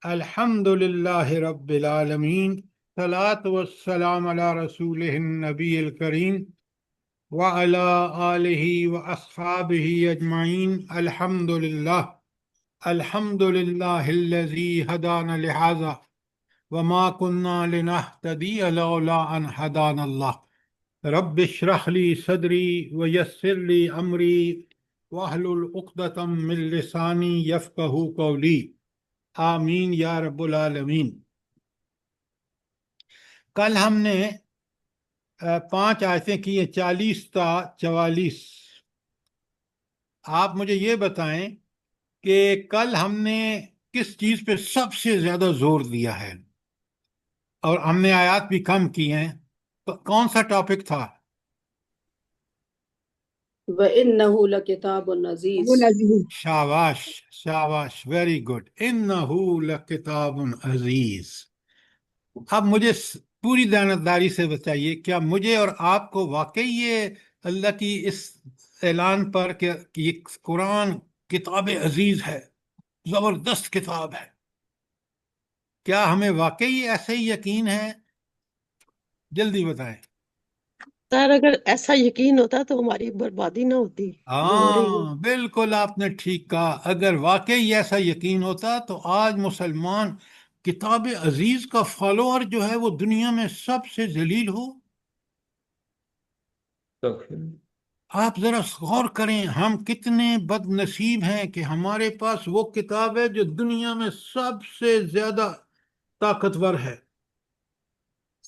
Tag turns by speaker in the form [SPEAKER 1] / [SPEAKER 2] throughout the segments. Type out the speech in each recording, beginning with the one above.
[SPEAKER 1] الحمد للہ رب العالمین، صلاۃ والسلام علی رسولہ النبی الکریم وعلی آلہ واصحابہ اجمعین۔ الحمد للہ الحمد للہ الذی ہدانا لہذا وما کنا لنہتدی لولا ان ہدانا اللہ۔ رب اشرح لی صدری ویسر لی امری واحلل عقدۃ من لسانی یفقہوا قولی، آمین یا رب العالمین۔ کل ہم نے 5 آیتیں کی ہیں، 40 تا 44۔ آپ مجھے یہ بتائیں کہ کل ہم نے کس چیز پہ سب سے زیادہ زور دیا ہے، اور ہم نے آیات بھی کم کی ہیں، تو کون سا ٹاپک تھا؟
[SPEAKER 2] وَإِنَّهُ لَكِتَابٌ عَزِيزٌ۔
[SPEAKER 1] شاباش شاباش، ویری گڈ۔ انہو لکتاب عزیز۔ اب مجھے پوری دیانتداری سے بتائیے، کیا مجھے اور آپ کو واقعی یہ اللہ کی اس اعلان پر کہ یہ قرآن کتاب عزیز ہے، زبردست کتاب ہے، کیا ہمیں واقعی ایسے ہی یقین ہے؟ جلدی بتائیں۔
[SPEAKER 3] سر اگر ایسا یقین ہوتا تو ہماری بربادی نہ ہوتی جو ہو رہی ہے۔
[SPEAKER 1] ہاں بالکل، آپ نے ٹھیک کہا۔ اگر واقعی ایسا یقین ہوتا تو آج مسلمان کتاب عزیز کا فالوور جو ہے وہ دنیا میں سب سے ذلیل ہو۔ آپ ذرا غور کریں، ہم کتنے بد نصیب ہیں کہ ہمارے پاس وہ کتاب ہے جو دنیا میں سب سے زیادہ طاقتور ہے۔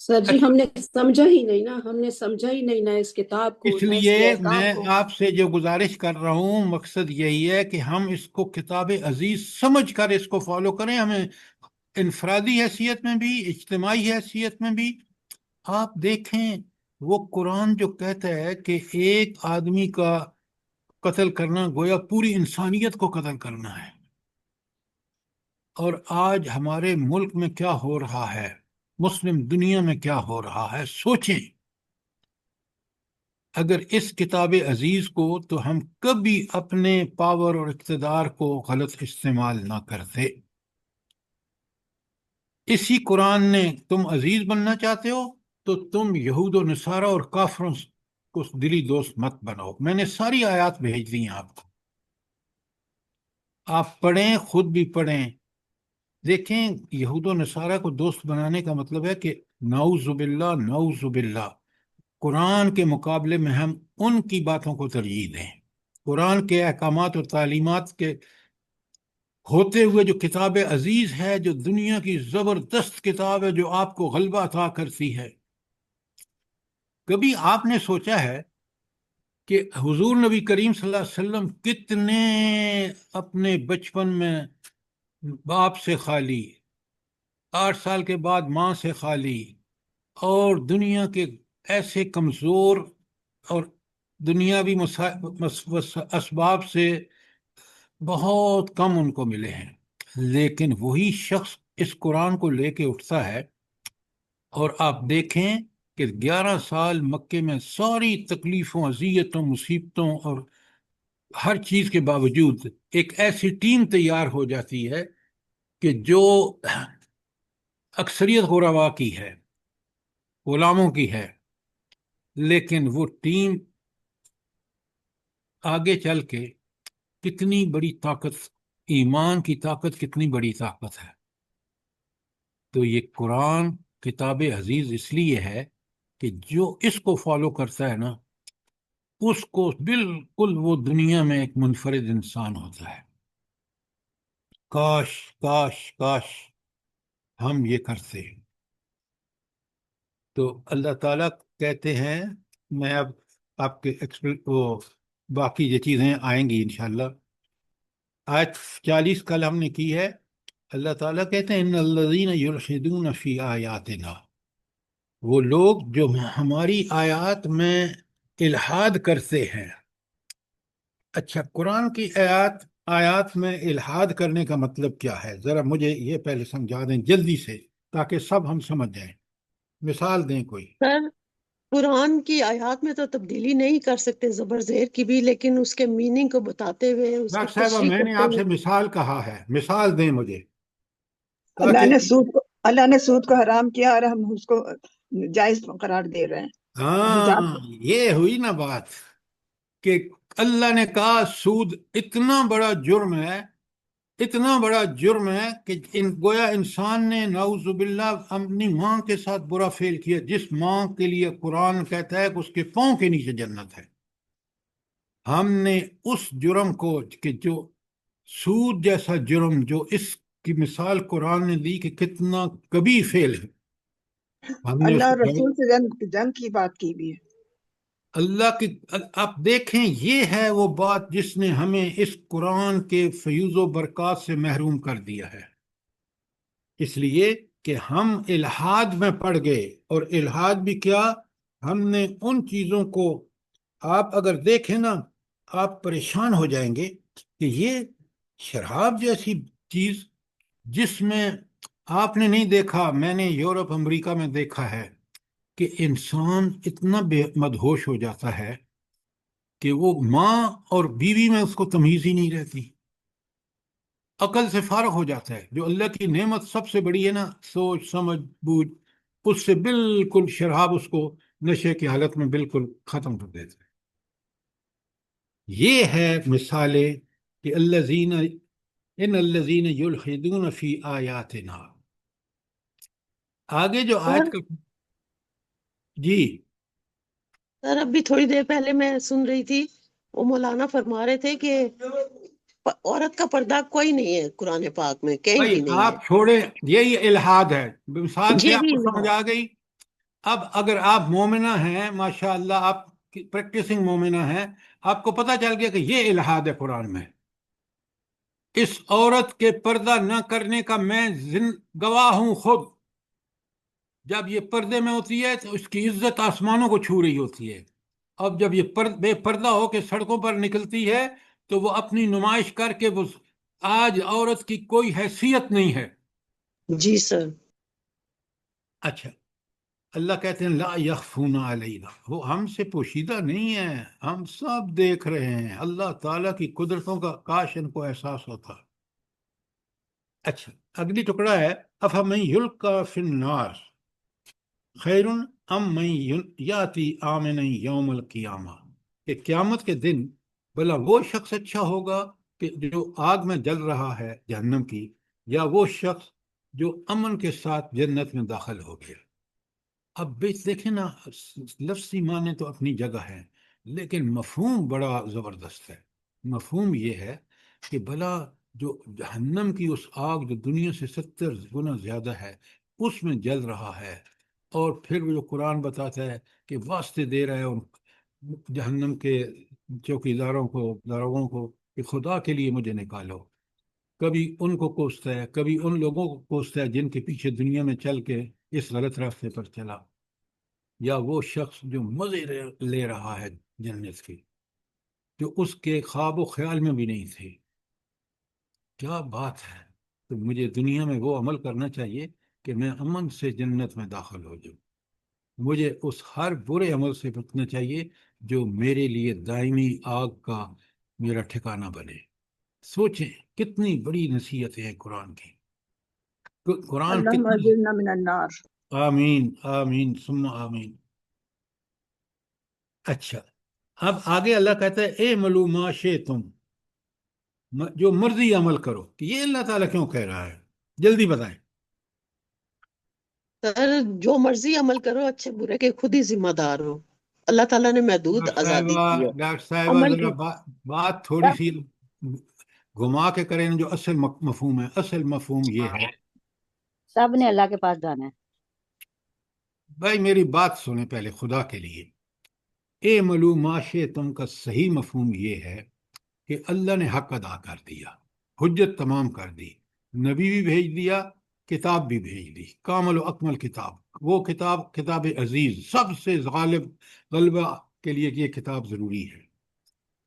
[SPEAKER 2] سر جی ہم نے سمجھا ہی نہیں نا، ہم نے سمجھا ہی نہیں نا اس کتاب کو،
[SPEAKER 1] اس
[SPEAKER 2] نہ اس
[SPEAKER 1] لیے
[SPEAKER 2] کے احکام
[SPEAKER 1] میں
[SPEAKER 2] کو۔
[SPEAKER 1] آپ سے جو گزارش کر رہا ہوں، مقصد یہی ہے کہ ہم اس کو کتاب عزیز سمجھ کر اس کو فالو کریں۔ ہمیں انفرادی حیثیت میں بھی، اجتماعی حیثیت میں بھی۔ آپ دیکھیں وہ قرآن جو کہتا ہے کہ ایک آدمی کا قتل کرنا گویا پوری انسانیت کو قتل کرنا ہے، اور آج ہمارے ملک میں کیا ہو رہا ہے، مسلم دنیا میں کیا ہو رہا ہے، سوچیں۔ اگر اس کتاب عزیز کو تو ہم کبھی اپنے پاور اور اقتدار کو غلط استعمال نہ کرتے۔ اسی قرآن نے، تم عزیز بننا چاہتے ہو تو تم یہود و نصارہ اور کافروں کو دلی دوست مت بناؤ۔ میں نے ساری آیات بھیج دی ہیں آپ کو، آپ پڑھیں، خود بھی پڑھیں۔ دیکھیں یہود و نصارہ کو دوست بنانے کا مطلب ہے کہ نعوذ باللہ نعوذ باللہ قرآن کے مقابلے میں ہم ان کی باتوں کو ترجیح دیں۔ قرآن کے احکامات اور تعلیمات کے ہوتے ہوئے جو کتاب عزیز ہے، جو دنیا کی زبردست کتاب ہے، جو آپ کو غلبہ عطا کرتی ہے۔ کبھی آپ نے سوچا ہے کہ حضور نبی کریم صلی اللہ علیہ وسلم کتنے اپنے بچپن میں باپ سے خالی، 8 سال کے بعد ماں سے خالی، اور دنیا کے ایسے کمزور اور دنیاوی اسباب سے بہت کم ان کو ملے ہیں، لیکن وہی شخص اس قرآن کو لے کے اٹھتا ہے، اور آپ دیکھیں کہ 11 سال مکے میں ساری تکلیفوں، اذیتوں، مصیبتوں اور ہر چیز کے باوجود ایک ایسی ٹیم تیار ہو جاتی ہے کہ جو اکثریت غربا کی ہے، غلاموں کی ہے، لیکن وہ ٹیم آگے چل کے کتنی بڑی طاقت، ایمان کی طاقت کتنی بڑی طاقت ہے۔ تو یہ قرآن کتاب عزیز اس لیے ہے کہ جو اس کو فالو کرتا ہے نا، اس کو بالکل وہ دنیا میں ایک منفرد انسان ہوتا ہے۔ کاش کاش کاش ہم یہ کرتے۔ تو اللہ تعالیٰ کہتے ہیں، میں اب آپ کے باقی یہ چیزیں آئیں گی انشاءاللہ۔ آیت 40 کل ہم نے کی ہے۔ اللہ تعالیٰ کہتے ہیں ان الذین یلحدون فی آیاتنا، وہ لوگ جو ہماری آیات میں الحاد کرتے ہیں۔ اچھا، قرآن کی آیات میں الحاد کرنے کا مطلب کیا ہے؟ ذرا مجھے یہ پہلے سمجھا دیں جلدی سے، تاکہ سب ہم سمجھ جائیں۔ مثال دیں کوئی۔
[SPEAKER 3] سر قرآن کی آیات میں تو تبدیلی نہیں کر سکتے زبر زیر کی بھی، لیکن اس کے میننگ کو بتاتے ہوئے، اس کی
[SPEAKER 1] ڈاکٹر صاحبہ،
[SPEAKER 3] تشریح
[SPEAKER 1] میں نے
[SPEAKER 3] کرتے
[SPEAKER 1] آپ
[SPEAKER 3] ہوئے۔
[SPEAKER 1] سے مثال کہا ہے، مثال دیں مجھے۔ تاکہ
[SPEAKER 4] اللہ نے سود کو حرام کیا اور ہم اس کو جائز قرار دے رہے ہیں.
[SPEAKER 1] ہاں یہ ہوئی نا بات کہ اللہ نے کہا سود اتنا بڑا جرم ہے، اتنا بڑا جرم ہے کہ گویا انسان نے نعوذ باللہ اپنی ماں کے ساتھ برا فعل کیا، جس ماں کے لیے قرآن کہتا ہے کہ اس کے پاؤں کے نیچے جنت ہے. ہم نے اس جرم کو کہ جو سود جیسا جرم، جو اس کی مثال قرآن نے دی کہ کتنا کبھی فعل ہے، ہم نے اس
[SPEAKER 4] اللہ اور
[SPEAKER 1] کو
[SPEAKER 4] رسول سے جنگ کی بات کی بھی ہے.
[SPEAKER 1] اللہ کی. آپ دیکھیں یہ ہے وہ بات جس نے ہمیں اس قرآن کے فیوز و برکات سے محروم کر دیا ہے، اس لیے کہ ہم الحاد میں پڑ گئے. اور الحاد بھی کیا، ہم نے ان چیزوں کو، آپ اگر دیکھیں نا آپ پریشان ہو جائیں گے کہ یہ شراب جیسی چیز جس میں آپ نے نہیں دیکھا، میں نے یورپ امریکہ میں دیکھا ہے کہ انسان اتنا بے مدہوش ہو جاتا ہے کہ وہ ماں اور بیوی میں اس کو تمیز ہی نہیں رہتی، عقل سے فارغ ہو جاتا ہے. جو اللہ کی نعمت سب سے بڑی ہے نا، سوچ سمجھ بوجھ، اس سے بالکل شراب اس کو نشے کی حالت میں بالکل ختم کر دیتا ہے. یہ ہے مثالیں کہ الذین یلحدون فی آیاتنا. آگے جو آیت کا جی
[SPEAKER 3] سر ابھی تھوڑی دیر پہلے میں سن رہی تھی، وہ مولانا فرما رہے تھے کہ عورت کا پردہ کوئی نہیں ہے قرآن پاک میں، کہیں
[SPEAKER 1] بھائی
[SPEAKER 3] بھی نہیں ہے.
[SPEAKER 1] آپ چھوڑیں، یہی الحاد ہے. مثال سے آپ
[SPEAKER 3] یہی
[SPEAKER 1] کو سمجھ آ گئی. اب اگر آپ مومنہ ہیں، ماشاء اللہ آپ پریکٹسنگ مومنہ ہیں، آپ کو پتہ چل گیا کہ یہ الحاد ہے قرآن میں. اس عورت کے پردہ نہ کرنے کا میں گواہ ہوں خود. جب یہ پردے میں ہوتی ہے تو اس کی عزت آسمانوں کو چھو رہی ہوتی ہے. اب جب یہ بے پردہ ہو کے سڑکوں پر نکلتی ہے تو وہ اپنی نمائش کر کے وہ آج عورت کی کوئی حیثیت نہیں ہے.
[SPEAKER 3] جی سر.
[SPEAKER 1] اچھا، اللہ کہتے ہیں لا یخفون علینا، وہ ہم سے پوشیدہ نہیں ہے، ہم سب دیکھ رہے ہیں. اللہ تعالیٰ کی قدرتوں کا کاش ان کو احساس ہوتا. اچھا، اگلی ٹکڑا ہے افمن یلقی فی النار خیر ام من یاتی آمنا یوم القیامہ، کہ قیامت کے دن بھلا وہ شخص اچھا ہوگا کہ جو آگ میں جل رہا ہے جہنم کی، یا وہ شخص جو امن کے ساتھ جنت میں داخل ہو گیا. اب دیکھیں نا، لفظی معنی تو اپنی جگہ ہے لیکن مفہوم بڑا زبردست ہے. مفہوم یہ ہے کہ بھلا جو جہنم کی اس آگ جو دنیا سے 70 گنا زیادہ ہے اس میں جل رہا ہے، اور پھر جو قرآن بتاتا ہے کہ واسطے دے رہا ہے ان جہنم کے چوکیداروں کو، داروغوں کو کہ خدا کے لیے مجھے نکالو. کبھی ان کو کوستا ہے، کبھی ان لوگوں کو کوستا ہے جن کے پیچھے دنیا میں چل کے اس غلط راستے پر چلا، یا وہ شخص جو مزے لے رہا ہے جنت کی، جو اس کے خواب و خیال میں بھی نہیں تھے. کیا بات ہے. تو مجھے دنیا میں وہ عمل کرنا چاہیے کہ میں امن سے جنت میں داخل ہو جاؤں. مجھے اس ہر برے عمل سے بچنا چاہیے جو میرے لیے دائمی آگ کا میرا ٹھکانہ بنے. سوچیں کتنی بڑی نصیحتیں ہیں قرآن کی. قرآن
[SPEAKER 4] اللہم
[SPEAKER 1] کتنی.
[SPEAKER 4] اجرنا من النار.
[SPEAKER 1] آمین آمین ثم آمین. اچھا، اب آگے اللہ کہتا ہے اے ملو ما شئتم، جو مرضی عمل کرو. کہ یہ اللہ تعالیٰ کیوں کہہ رہا ہے؟ جلدی بتائیں.
[SPEAKER 3] سر جو مرضی عمل کرو، اچھے برے کے خود ہی ذمہ دار ہو. اللہ تعالیٰ نے محدود آزادی دی ہے
[SPEAKER 1] ڈاکٹر صاحبہ
[SPEAKER 3] عمل
[SPEAKER 1] ذرا
[SPEAKER 3] کی.
[SPEAKER 1] بات تھوڑی سی گھما کے کریں. جو اصل مفہوم ہے، اصل مفہوم یہ ہے.
[SPEAKER 5] سب نے اللہ کے پاس جانا ہے.
[SPEAKER 1] بھائی میری بات سنیں پہلے خدا کے لیے. اے ملو ما شئتم کا صحیح مفہوم یہ ہے کہ اللہ نے حق ادا کر دیا، حجت تمام کر دی، نبی بھی بھیج دیا، کتاب بھی بھیج دی، کامل و اکمل کتاب. وہ کتاب، کتاب عزیز، سب سے غالب غلبہ کے لیے یہ کتاب ضروری ہے.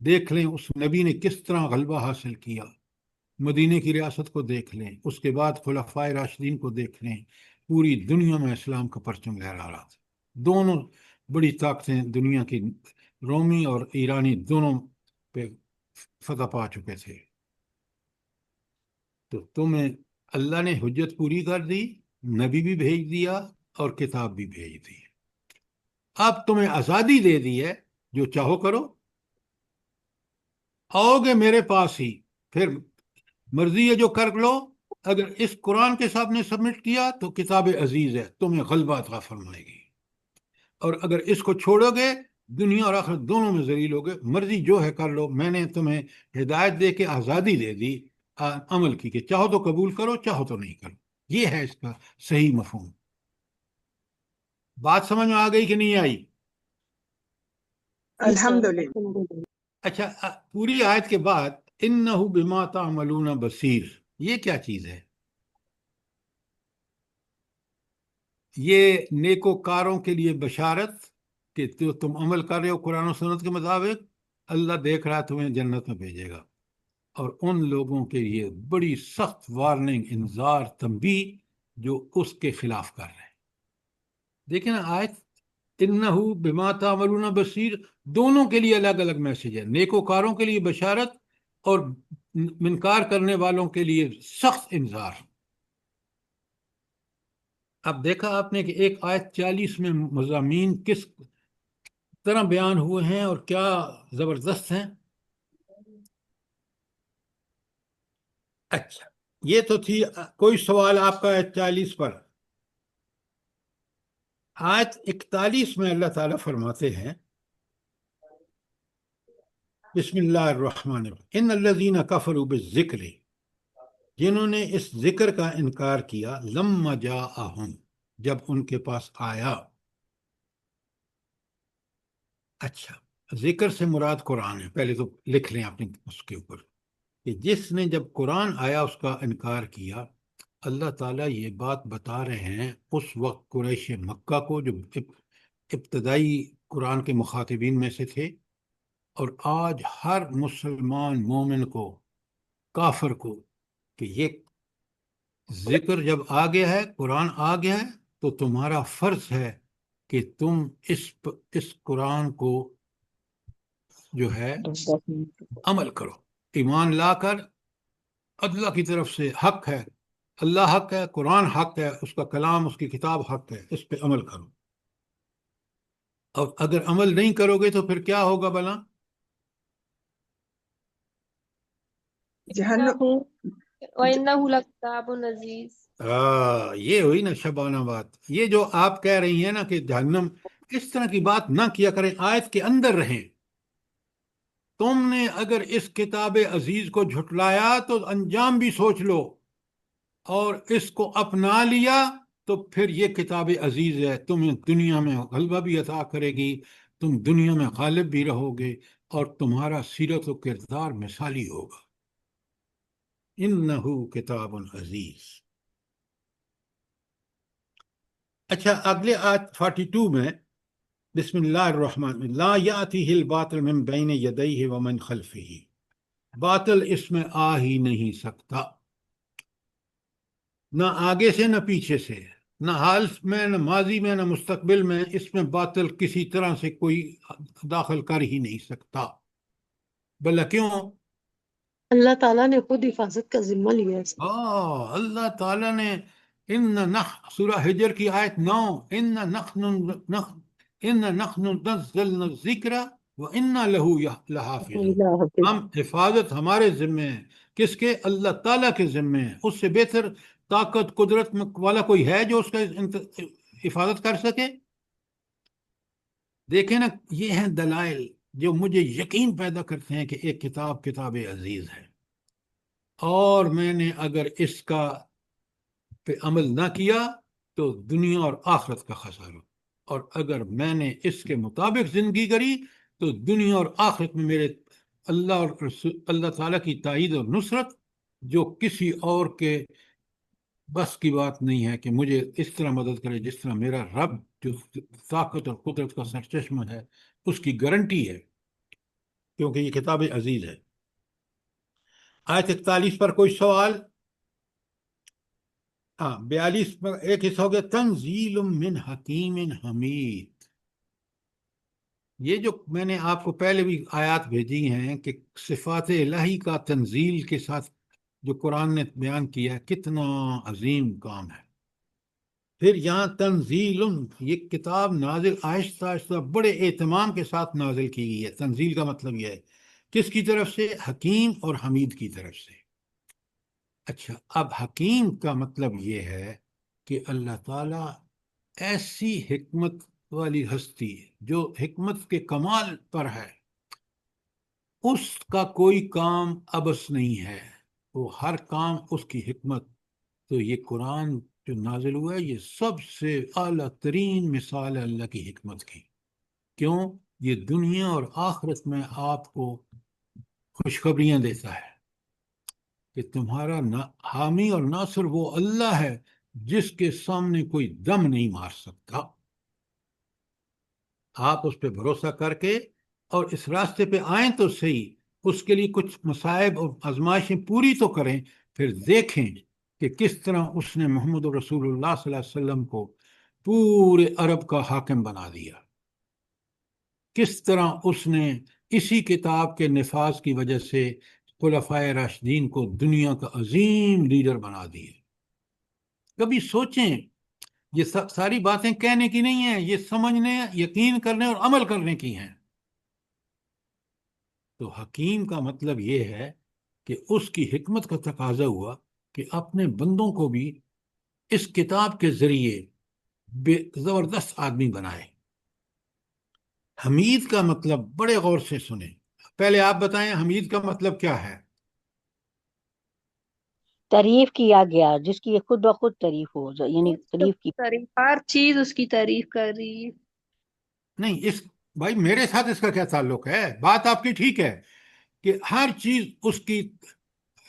[SPEAKER 1] دیکھ لیں اس نبی نے کس طرح غلبہ حاصل کیا. مدینہ کی ریاست کو دیکھ لیں، اس کے بعد خلفائے راشدین کو دیکھ لیں، پوری دنیا میں اسلام کا پرچم لہرا رہا تھا. دونوں بڑی طاقتیں دنیا کی، رومی اور ایرانی، دونوں پہ فتح پا چکے تھے. تو تمہیں اللہ نے حجت پوری کر دی، نبی بھی بھیج دیا اور کتاب بھی بھیج دی، اب تمہیں آزادی دے دی ہے، جو چاہو کرو، آؤ گے میرے پاس ہی، پھر مرضی ہے جو کر لو، اگر اس قرآن کے ساتھ نے سبمٹ کیا تو کتاب عزیز ہے، تمہیں غلبہ عطا فرمائے گی، اور اگر اس کو چھوڑو گے دنیا اور آخرت دونوں میں ذلیل ہوگے، مرضی جو ہے کر لو، میں نے تمہیں ہدایت دے کے آزادی دے دی عمل کی، کہ چاہو تو قبول کرو، چاہو تو نہیں کرو، یہ ہے اس کا صحیح مفہوم۔ بات سمجھ میں آ گئی کہ نہیں آئی؟
[SPEAKER 3] جی سر،
[SPEAKER 4] الحمدللہ۔
[SPEAKER 1] اچھا، پوری آیت کے بعد انہ بما تعملون بصیر، یہ کیا چیز ہے؟ یہ نیکوکاروں کے لیے بشارت کہ جو تم عمل کر رہے ہو قرآن و سنت کے مطابق، اللہ دیکھ رہا ہے، تمہیں جنت میں بھیجے گا، اور ان لوگوں کے لیے بڑی سخت وارننگ، انذار، تنبیہ جو اس کے خلاف کر رہے ہیں۔ دیکھیں نا آیت، انہ بما تعملون بصیر، دونوں کے لیے الگ الگ میسج ہے، نیکوکاروں کے لیے بشارت اور منکار کرنے والوں کے لیے سخت انذار۔ اب دیکھا آپ نے کہ ایک آیت 40 میں مضامین کس طرح بیان ہوئے ہیں اور کیا زبردست ہیں۔ اچھا، یہ تو تھی، کوئی سوال آپ کا آیت 40 پر؟ آیت 41 میں اللہ تعالیٰ فرماتے ہیں، بسم اللہ الرحمن الرحیم، ان الذین کفروا بالذکر، جنہوں نے اس ذکر کا انکار کیا، لما جاءہم، جب ان کے پاس آیا۔ اچھا، ذکر سے مراد قرآن ہے، پہلے تو لکھ لیں اپنے اس کے اوپر، کہ جس نے جب قرآن آیا اس کا انکار کیا، اللہ تعالیٰ یہ بات بتا رہے ہیں اس وقت قریش مکہ کو، جو ابتدائی قرآن کے مخاطبین میں سے تھے، اور آج ہر مسلمان مومن کو، کافر کو، کہ یہ ذکر جب آ گیا ہے، قرآن آ گیا ہے، تو تمہارا فرض ہے کہ تم اس قرآن کو جو ہے عمل کرو، ایمان لا کر، اللہ کی طرف سے حق ہے، اللہ حق ہے، قرآن حق ہے، اس کا کلام، اس کی کتاب حق ہے، اس پہ عمل کرو۔ اور اگر عمل نہیں کرو گے تو پھر کیا ہوگا بلا؟
[SPEAKER 4] جہنم۔
[SPEAKER 6] وَإِنَّهُ لَكِتَابٌ عَزِيزٌ۔
[SPEAKER 1] یہ ہوئی نا شبانہ بات، یہ جو آپ کہہ رہی ہیں نا کہ جہنم، اس طرح کی بات نہ کیا کریں، آیت کے اندر رہیں۔ تم نے اگر اس کتاب عزیز کو جھٹلایا تو انجام بھی سوچ لو، اور اس کو اپنا لیا تو پھر یہ کتاب عزیز ہے، تمہیں دنیا میں غلبہ بھی عطا کرے گی، تم دنیا میں غالب بھی رہو گے، اور تمہارا سیرت و کردار مثالی ہوگا۔ انہ کتاب عزیز۔ اچھا، اگلے آیت 42 میں، بسم اللہ الرحمن، لا یاتیہ الباطل من بین یدیہ ومن خلفہ، باطل اس میں آ ہی نہیں سکتا، نہ آگے سے نہ پیچھے سے، نہ حال میں نہ ماضی میں نہ مستقبل میں، اس میں باطل کسی طرح سے کوئی داخل کر ہی نہیں سکتا۔ بھلا کیوں؟
[SPEAKER 3] اللہ تعالیٰ نے خود حفاظت کا ذمہ لیا ہے سر۔
[SPEAKER 1] اللہ تعالیٰ نے، سورہ ہجر کی آیت 9، ان نحن نزلنا الذکر وَإِنَّا لَهُ لَحَافِظُونَ،
[SPEAKER 3] اللہ حافظ۔
[SPEAKER 1] ہم حفاظت ہمارے ذمے ہے، کس کے؟ اللہ تعالیٰ کے ذمے ہے، اس سے بہتر طاقت قدرت والا کوئی ہے جو اس کا حفاظت کر سکے؟ دیکھیں نا، یہ ہیں دلائل جو مجھے یقین پیدا کرتے ہیں کہ ایک کتاب عزیز ہے، اور میں نے اگر اس کا پہ عمل نہ کیا تو دنیا اور آخرت کا خسارہ، اور اگر میں نے اس کے مطابق زندگی کری تو دنیا اور آخرت میں میرے اللہ تعالیٰ کی تائید اور نصرت، جو کسی اور کے بس کی بات نہیں ہے کہ مجھے اس طرح مدد کرے جس طرح میرا رب جو طاقت اور قدرت کا سرچشمہ ہے، اس کی گارنٹی ہے، کیونکہ یہ کتاب عزیز ہے۔ آیت 41 پر کوئی سوال؟ 42 پر ایک حصہ ہو گیا، تنزیل من حکیم حمید۔ یہ جو میں نے آپ کو پہلے بھی آیات بھیجی ہیں کہ صفات الہی کا تنزیل کے ساتھ جو قرآن نے بیان کیا ہے کتنا عظیم کام ہے. پھر یہاں تنزیل، یہ کتاب نازل آہستہ آہستہ بڑے اہتمام کے ساتھ نازل کی گئی ہے. تنزیل کا مطلب یہ ہے کس کی طرف سے؟ حکیم اور حمید کی طرف سے. اچھا، اب حکیم کا مطلب یہ ہے کہ اللہ تعالیٰ ایسی حکمت والی ہستی ہے جو حکمت کے کمال پر ہے، اس کا کوئی کام ابس نہیں ہے، وہ ہر کام اس کی حکمت. تو یہ قرآن جو نازل ہوا ہے یہ سب سے اعلیٰ ترین مثال ہے اللہ کی حکمت کی. کیوں؟ یہ دنیا اور آخرت میں آپ کو خوشخبریاں دیتا ہے کہ تمہارا حامی اور ناصر وہ اللہ ہے جس کے سامنے کوئی دم نہیں مار سکتا. آپ اس پہ بھروسہ کر کے اور اس راستے پہ آئیں تو صحیح، اس کے لیے کچھ مصائب اور آزمائشیں پوری تو کریں، پھر دیکھیں کہ کس طرح اس نے محمد رسول اللہ صلی اللہ علیہ وسلم کو پورے عرب کا حاکم بنا دیا، کس طرح اس نے اسی کتاب کے نفاذ کی وجہ سے خلفائے راشدین کو دنیا کا عظیم لیڈر بنا دیا. کبھی سوچیں، یہ ساری باتیں کہنے کی نہیں ہیں، یہ سمجھنے، یقین کرنے اور عمل کرنے کی ہیں. تو حکیم کا مطلب یہ ہے کہ اس کی حکمت کا تقاضا ہوا کہ اپنے بندوں کو بھی اس کتاب کے ذریعے بے زبردست آدمی بنائے. حمید کا مطلب بڑے غور سے سنیں. پہلے آپ بتائیں حمید کا مطلب کیا ہے؟
[SPEAKER 5] تعریف کیا گیا، جس کی خود بخود تعریف ہو جائے، یعنی تعریف کی.
[SPEAKER 6] ہر چیز اس کی تعریف کر رہی ہے.
[SPEAKER 1] نہیں، بھائی میرے ساتھ اس کا کیا تعلق ہے؟ بات آپ کی ٹھیک ہے کہ ہر چیز اس کی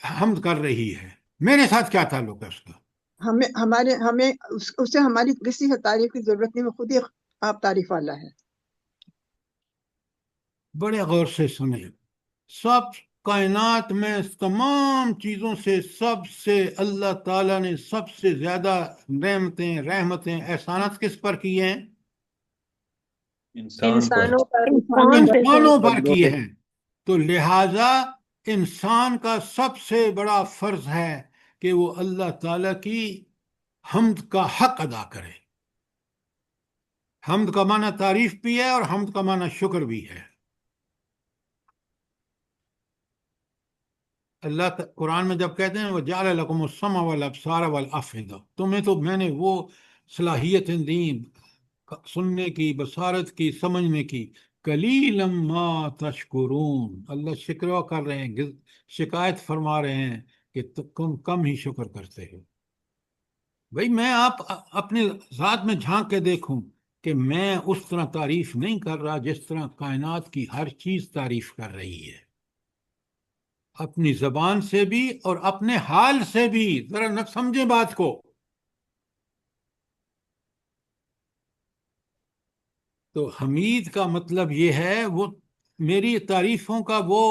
[SPEAKER 1] حمد کر رہی ہے، میرے ساتھ کیا تعلق ہے اس کا؟
[SPEAKER 4] ہمیں اسے ہماری کسی تعریف کی ضرورت نہیں، وہ خود ہی آپ تعریف والا ہے.
[SPEAKER 1] بڑے غور سے سنیں. سب کائنات میں تمام چیزوں سے سب سے اللہ تعالیٰ نے سب سے زیادہ نعمتیں، رحمتیں، احسانات کس پر کیے ہیں؟
[SPEAKER 6] انسانوں پر.
[SPEAKER 1] انسانوں پر کیے ہیں. تو لہذا انسان کا سب سے بڑا فرض ہے کہ وہ اللہ تعالیٰ کی حمد کا حق ادا کرے. حمد کا معنی تعریف بھی ہے اور حمد کا معنی شکر بھی ہے. اللہ قرآن میں جب کہتے ہیں وَجَعَلَ لَكُمُ السَّمْعَ وَالْأَبْصَارَ وَالْأَفْئِدَةَ، تمہیں تو میں نے وہ صلاحیتیں دیں سننے کی، بصارت کی، سمجھنے کی. قَلِيلًا مَا تَشْكُرُونَ، اللہ شکوہ کر رہے ہیں، شکایت فرما رہے ہیں کہ تم کم ہی شکر کرتے ہو. بھئی میں آپ اپنے ذات میں جھانک کے دیکھوں کہ میں اس طرح تعریف نہیں کر رہا جس طرح کائنات کی ہر چیز تعریف کر رہی ہے، اپنی زبان سے بھی اور اپنے حال سے بھی. ذرا نہ سمجھیں بات کو. تو حمید کا مطلب یہ ہے وہ میری تعریفوں کا وہ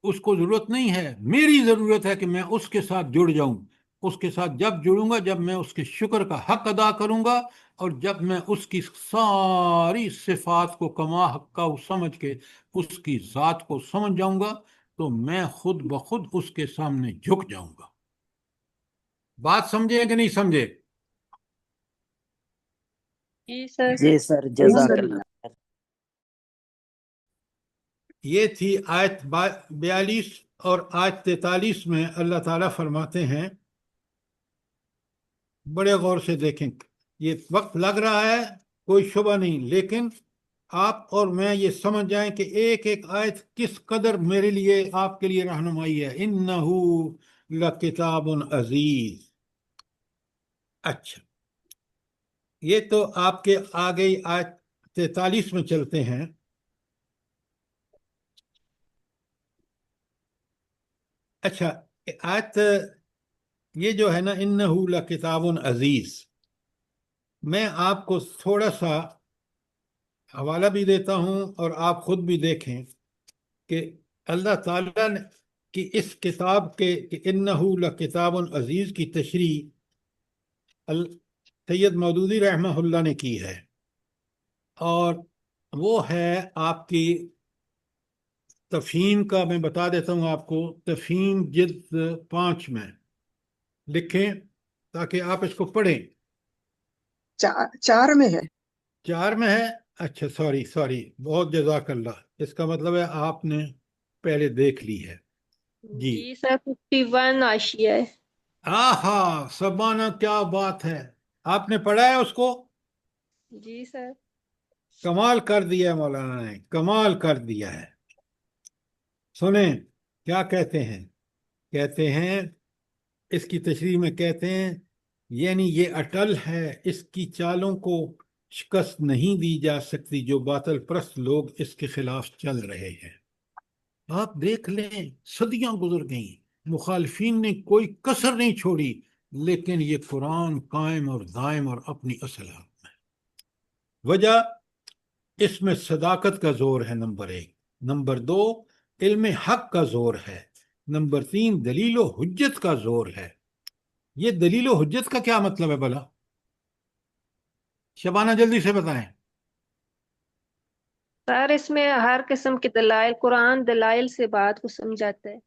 [SPEAKER 1] اس کو ضرورت نہیں ہے، میری ضرورت ہے کہ میں اس کے ساتھ جڑ جاؤں. اس کے ساتھ جب جڑوں گا جب میں اس کے شکر کا حق ادا کروں گا، اور جب میں اس کی ساری صفات کو کما حق کا سمجھ کے اس کی ذات کو سمجھ جاؤں گا تو میں خود بخود اس کے سامنے جھک جاؤں گا. بات سمجھے کہ نہیں سمجھے؟
[SPEAKER 6] جی سر.
[SPEAKER 5] جی سر، جزاک اللہ.
[SPEAKER 1] یہ تھی آیت 42 اور آیت 43 میں اللہ تعالیٰ فرماتے ہیں، بڑے غور سے دیکھیں. یہ وقت لگ رہا ہے، کوئی شبہ نہیں، لیکن آپ اور میں یہ سمجھ جائیں کہ ایک ایک آیت کس قدر میرے لیے آپ کے لیے رہنمائی ہے. اِنَّهُ لَكِتَابٌ عَزِیزٌ. اچھا، یہ تو آپ کے آگے آیت 43 میں چلتے ہیں. اچھا، آیت یہ جو ہے نا اِنَّهُ لَكِتَابٌ عَزِیزٌ، میں آپ کو تھوڑا سا حوالہ بھی دیتا ہوں اور آپ خود بھی دیکھیں کہ اللہ تعالیٰ نے کی اس کتاب کے اِنَّهُ لَكِتَابٌ عَزِیزٌ کی تشریح سید مودودی رحمہ اللہ نے کی ہے، اور وہ ہے آپ کی تفہیم کا میں بتا دیتا ہوں آپ کو، تفہیم جلد 5 میں لکھیں تاکہ آپ اس کو پڑھیں۔
[SPEAKER 4] 4 میں ہے۔
[SPEAKER 1] 4 میں ہے؟ اچھا، سوری، بہت جزاک اللہ، اس کا مطلب ہے آپ نے پہلے دیکھ لی ہے۔ جی
[SPEAKER 6] جی سر 51 آشیا ہے۔
[SPEAKER 1] آہا سبحانہ، کیا بات ہے، آپ نے پڑھا ہے اس کو؟
[SPEAKER 6] جی سر۔
[SPEAKER 1] کمال کر دیا ہے مولانا نے، کمال کر دیا ہے۔ سنیں کیا کہتے ہیں، کہتے ہیں اس کی تشریح میں کہتے ہیں یعنی یہ اٹل ہے، اس کی چالوں کو شکست نہیں دی جا سکتی جو باطل پرست لوگ اس کے خلاف چل رہے ہیں۔ آپ دیکھ لیں صدیاں گزر گئیں، مخالفین نے کوئی کسر نہیں چھوڑی، لیکن یہ قرآن قائم اور دائم اور اپنی اصل حق میں۔ وجہ اس میں صداقت کا زور ہے، نمبر 1۔ نمبر 2 علم حق کا زور ہے۔ نمبر 3 دلیل و حجت کا زور ہے۔ یہ دلیل و حجت کا کیا مطلب ہے بھلا؟ شبانہ جلدی سے بتائیں۔
[SPEAKER 6] سر اس میں ہر قسم کے دلائل، قرآن دلائل سے بات کو سمجھاتا ہے۔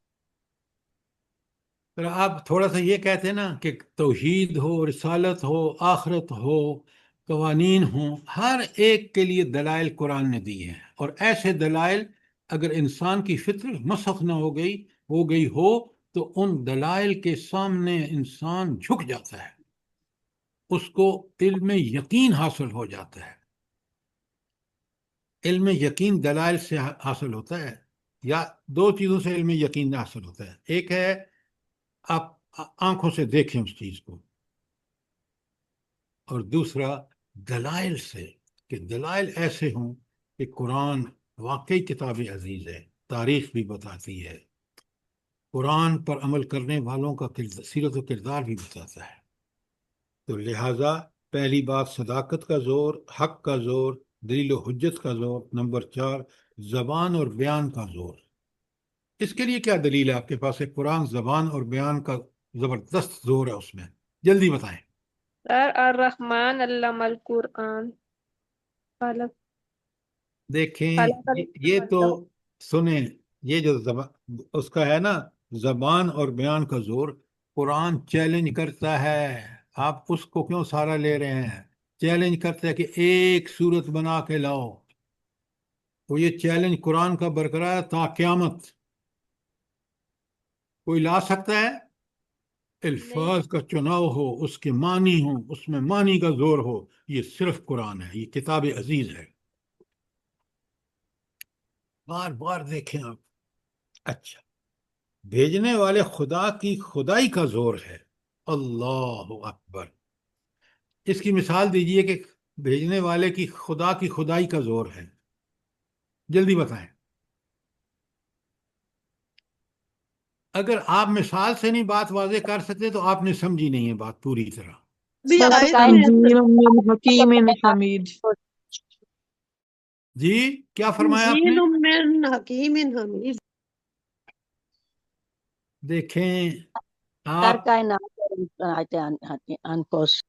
[SPEAKER 1] پھر آپ تھوڑا سا یہ کہتے ہیں نا کہ توحید ہو، رسالت ہو، آخرت ہو، قوانین ہوں، ہر ایک کے لیے دلائل قرآن نے دی ہیں، اور ایسے دلائل اگر انسان کی فطرت مسخ نہ ہو گئی ہو تو ان دلائل کے سامنے انسان جھک جاتا ہے، اس کو علم یقین حاصل ہو جاتا ہے۔ علم یقین دلائل سے حاصل ہوتا ہے، یا 2 چیزوں سے علم یقین حاصل ہوتا ہے۔ ایک ہے آپ آنکھوں سے دیکھیں اس چیز کو، اور دوسرا دلائل سے، کہ دلائل ایسے ہوں کہ قرآن واقعی کتاب عزیز ہے، تاریخ بھی بتاتی ہے، قرآن پر عمل کرنے والوں کا سیرت و کردار بھی بتاتا ہے۔ تو لہٰذا پہلی بات صداقت کا زور، حق کا زور، دلیل و حجت کا زور۔ نمبر 4 زبان اور بیان کا زور۔ اس کے لیے کیا دلیل ہے آپ کے پاس؟ قرآن زبان اور بیان کا زبردست زور ہے اس میں، جلدی بتائیں۔
[SPEAKER 6] سر الرحمن علم القرآن، خلق
[SPEAKER 1] دیکھیں یہ تو
[SPEAKER 6] القلم۔
[SPEAKER 1] سنیں، یہ جو اس کا ہے نا زبان اور بیان کا زور، قرآن چیلنج کرتا ہے، آپ اس کو کیوں سہارا لے رہے ہیں؟ چیلنج کرتا ہے کہ ایک صورت بنا کے لاؤ، تو یہ چیلنج قرآن کا برقرار ہے تا قیامت۔ کوئی لا سکتا ہے؟ الفاظ کا چناؤ ہو، اس کے معنی ہوں، اس میں معنی کا زور ہو، یہ صرف قرآن ہے، یہ کتاب عزیز ہے۔ بار بار دیکھیں آپ۔ اچھا، بھیجنے والے خدا کی خدائی کا زور ہے، اللہ اکبر۔ اس کی مثال دیجئے کہ بھیجنے والے کی خدا کی خدائی کا زور ہے، جلدی بتائیں۔ اگر آپ مثال سے نہیں بات واضح کر سکتے تو آپ نے سمجھی نہیں ہے بات پوری طرح۔
[SPEAKER 3] بھی
[SPEAKER 5] سر
[SPEAKER 3] آیت
[SPEAKER 5] کا
[SPEAKER 3] میں
[SPEAKER 7] تنزیل من حکیم حمید۔
[SPEAKER 1] جی کیا فرمایا آپ نے؟
[SPEAKER 3] تنزیل من حکیم حمید۔
[SPEAKER 1] دیکھیں
[SPEAKER 5] سر
[SPEAKER 1] آپ،
[SPEAKER 5] کائنات انفس۔